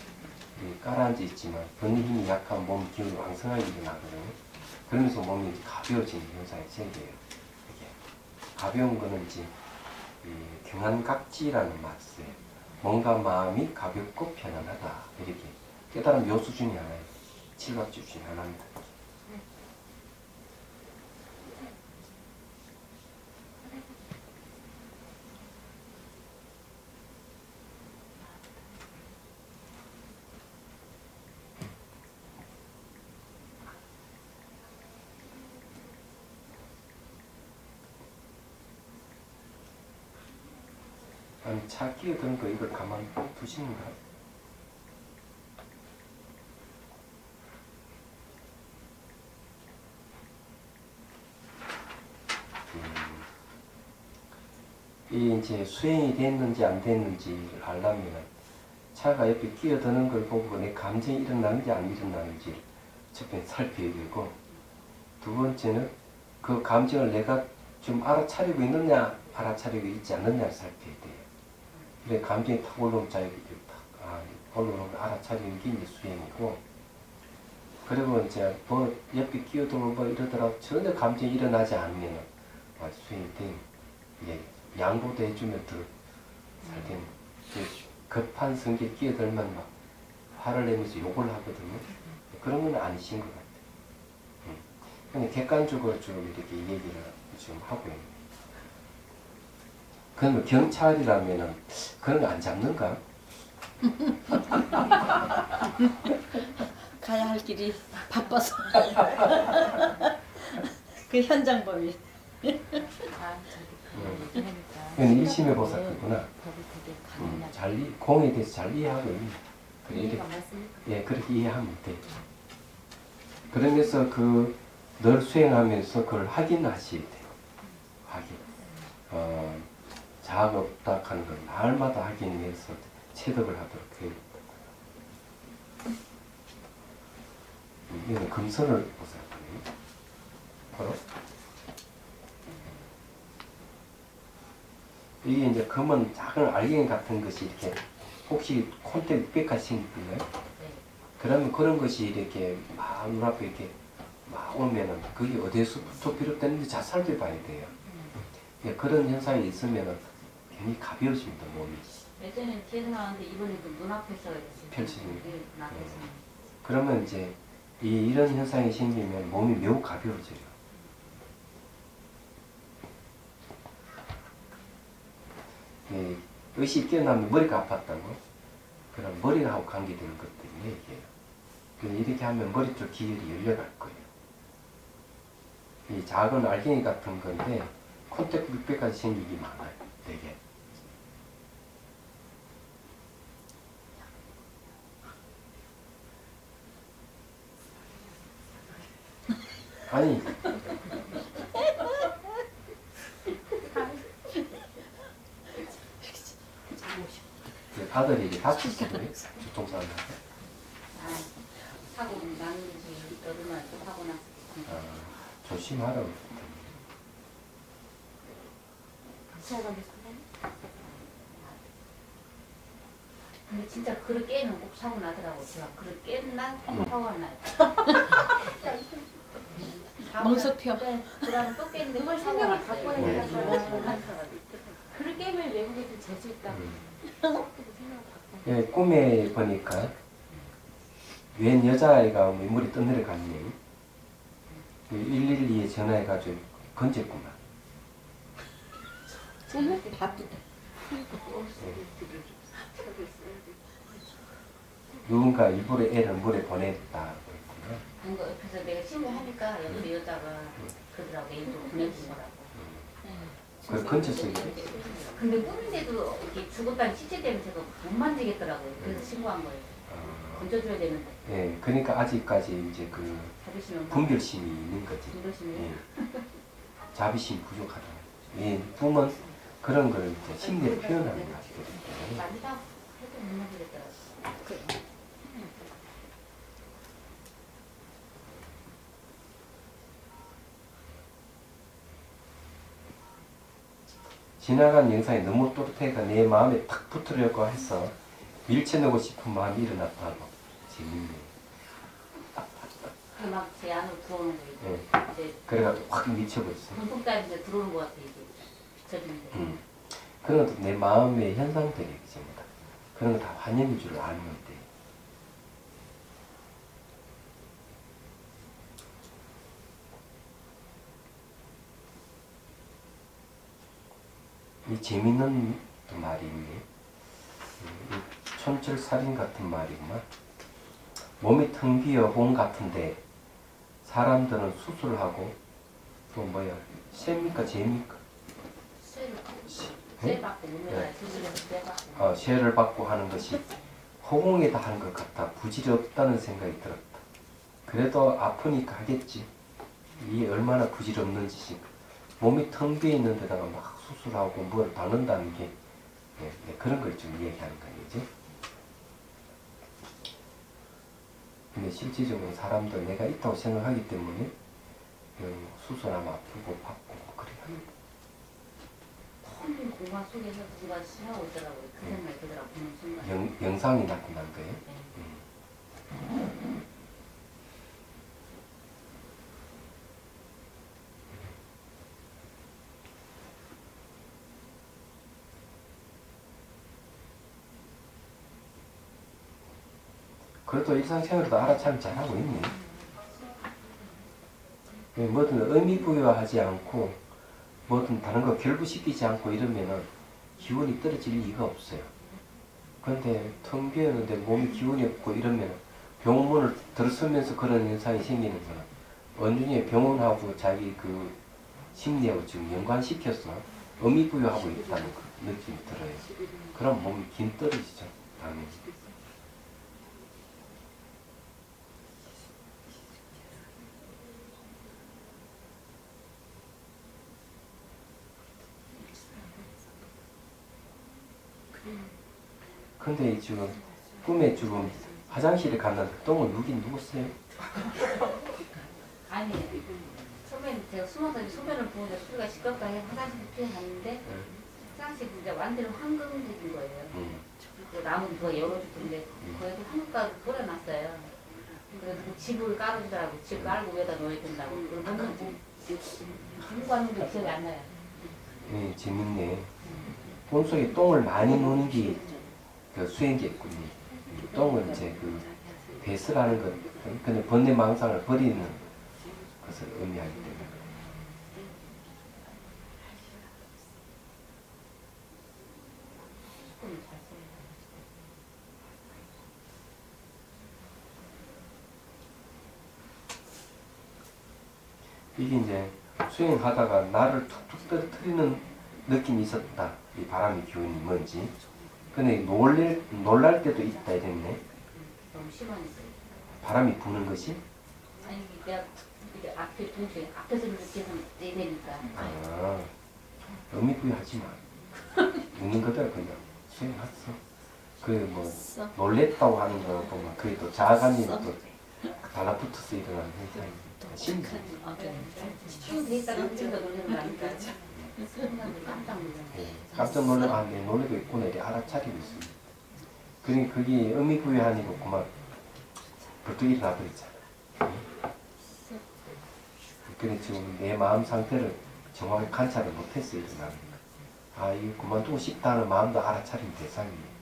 깔아앉아 있지만, 번뇌 힘이 약하면 몸 기운이 왕성하게 일어나거든요. 그러면서 몸이 가벼워지는 현상이 생겨요. 이게 가벼운 거는 이제 경안각지라는 맛이 있어요. 뭔가 마음이 가볍고 편안하다 이렇게 깨달은 묘수 중에 하나예요. 7각지 중에 하나입니다. 아니, 차 끼어드는 거 이걸 가만 두시는가? 이 이제 수행이 됐는지 안 됐는지를 알려면 차가 옆에 끼어드는 걸 보고 내 감정이 일어나는지 안 일어나는지 첫 번째 살펴야 되고, 두 번째는 그 감정을 내가 좀 알아차리고 있느냐 알아차리고 있지 않느냐를 살펴야 돼요. 그래 감정이 탁 올라오면 자기가 올라오는 걸 알아차리는 게 이제 수행이고, 그리고 이제 뭐 옆에 끼어들고 뭐 이러더라도 전혀 감정이 일어나지 않으면 수행이 된, 예, 양보도 해주면 더 잘 되는. 급한 성격에 끼어들면 막 화를 내면서 욕을 하거든요. 그런 건 아니신 것 같아요. 그냥 객관적으로 좀 이렇게 얘기를 지금 하고 있는. 그러면 경찰이라면은 그런 거 안 잡는가? 가야 할 길이 바빠서 그 현장 범위. 아, 저기 그 얘기하니까. 이건 일심의 보살이구나. 법이 되게 강하냐. 공에 대해서 잘 이해하고 있네. 그래, 이해가 맞습니까? 예, 그렇게 이해하면 돼. 그러면서 늘 수행하면서 그걸 확인하셔야 돼요. 확인. 자아가 없다 하는 걸 날마다 확인해서 체득을 하도록 해요. 이건 금선을 보살이에요. 바로 이게 이제 검은 작은 알갱이 같은 것이 이렇게 혹시 콘테 600까지 생기나요? 그러면 그런 것이 이렇게 막 눈앞에 이렇게 막 오면은 그게 어디서부터 비롯되는지 잘 살펴봐야 돼요. 예, 그런 현상이 있으면은 괜히 가벼워집니다, 몸이. 예전엔 뒤에서 나왔는데 이번에도 눈앞에서 펼쳐지는. 눈앞에서. 그러면 이제 이런 현상이 생기면 몸이 매우 가벼워져요. 예, 의식이 깨어나면 머리가 아팠다고? 그럼 머리하고 관계되는 것 때문에 얘기해요. 이렇게 하면 머리 쪽 기혈이 열려갈 거예요. 이 작은 알갱이 같은 건데 콘택트 600까지 생기기 많아요. 되게. 아니 아들이 이제 다쳤어요. 교통사고로. 사고 나는 지 여름에 또 사고 났어. 조심하라고. 근데 진짜 그릇 깨면 꼭 사고 나더라고. 제가 그릇 깼나 사고가 나요. 멍석표. 네, 그다음 또 깼는데 그걸 생각을 갖고 해야 그릇 깨면 외국에도 재수 있다고. 예, 꿈에 보니까 웬 여자아이가 민물이 떠내려갔네. 112에 전화해가지고 건졌구만. 바쁘다. 누군가 일부러 애를 물에 보냈다. 그거 옆에서 내가 신고하니까 옆에 여자가 그러더라고. 애도 보내준 거라고. 그걸 건졌어요. 근데 꿈인데도 이렇게 죽었다는 시체 때문에 제가 못 만지겠더라고요. 그래서 신고한 거예요. 건져줘야 되는데. 예, 그러니까 아직까지 이제 그 자비심이 분별심이 있는 거지. 분별심이. 예. 자비심이 부족하다. 예, 꿈은 그런 걸 이제 심리를 표현하는 것이거든요. 만지다 해도 못 만지겠더라고요. 지나간 영상이 너무 또렷하니까 내 마음에 탁 붙으려고 해서 밀쳐내고 싶은 마음이 일어났다고. 재밌네. 막 제 안으로 들어오는 거 이제. 예. 이제 그래가지고 확 미쳐버렸어. 손톱 따위에 들어오는 것 같아 이게. 비춰지는데. 그런 것도 내 마음의 현상들이 전부 다. 그런 거 다 환영인 줄 알면 돼. 이 재밌는 말이 있네. 이 촌철살인 같은 말이구만. 몸이 텅 비어 홍 같은데 사람들은 수술하고 또 뭐야 쇠입니까 재입니까? 쇠 받고 우리나라에 수술해서 쇠 받고. 쇠를 받고 하는 것이 허공에다 하는 것 같아 부질없다는 생각이 들었다. 그래도 아프니까 하겠지. 이게 얼마나 부질없는 짓인가. 몸이 텅 비어 있는 데다가 막 수술하고 뭘 바른다는 게 그런 걸 좀 얘기하는 거죠. 근데 실질적으로 사람도 내가 있다고 생각하기 때문에 수술하면 아프고 받고 그래 하는 텅빈 공간 속에서 누가 쉬하고 있더라고요. 그 생각이 들더라고요. 보는 순간. 영상이 나타난 거예요. 그래도 일상생활도 알아차림 잘하고 있네. 뭐든 의미 부여하지 않고 뭐든 다른 거 결부시키지 않고 이러면은 기운이 떨어질 리가 없어요. 그런데 텅 비었는데 몸에 기운이 없고 이러면 병원을 들어서면서 그런 현상이 생기는 거는 언준이 병원하고 자기 그 심리하고 지금 연관시켜서 의미부여하고 있다는 그 느낌이 들어요. 그럼 몸이 긴 떨어지죠. 당연히. 근데 지금 꿈에 지금 화장실에 갔는데 똥을 누긴 누웠어요? 아니 소변 제가 숨어서 소변을 보는데 소리가 시끄럽다 해서 화장실 피해 갔는데 화장실 진짜 완전히 황금색인 거예요. 그 나무 누가 열어주던데 거기서 황금가루 돌아놨어요. 그래서 그 집을 깔아주더라고. 집 깔고 위에다 넣어야 된다고. 그러면 누구 하는지 기억이 안 나요. 네, 재밌네. 몸속에 똥을 많이 넣는 게 그 수행제꾼이 똥은 이제 그 배설하는 것, 그냥 번뇌 망상을 버리는 것을 의미하기 때문에. 이게 이제 수행하다가 나를 툭툭 떨어뜨리는 느낌이 있었다. 이 바람의 기운이 뭔지. 근데 놀랄 때도 있다 이랬네. 너무 심하니까. 바람이 부는 것이? 아니 내가 이게 앞에 동시에 앞에서 이렇게 해서 내야 되니까. 아, 의미부여하지 마. 있는 그대로 그냥 수행했어. 그 뭐 놀랬다고 하는 거 보면 그게 또 자아감이 또 달라붙어서 일어나는 현상이 심리. 돼 있다가 그래서 놀리는 거 아닐까? 깜짝 놀랐네. 깜짝 놀라, 아, 내 노래도 있구나, 이렇게 알아차리고 있습니다. 그러니까 그게 의미부여하니까 그만 벌떡 일어나 버리잖아. 그래 지금 내 마음 상태를 정확히 관찰을 못했어, 일어나니까. 아, 이거 그만두고 싶다는 마음도 알아차린 대상이에요.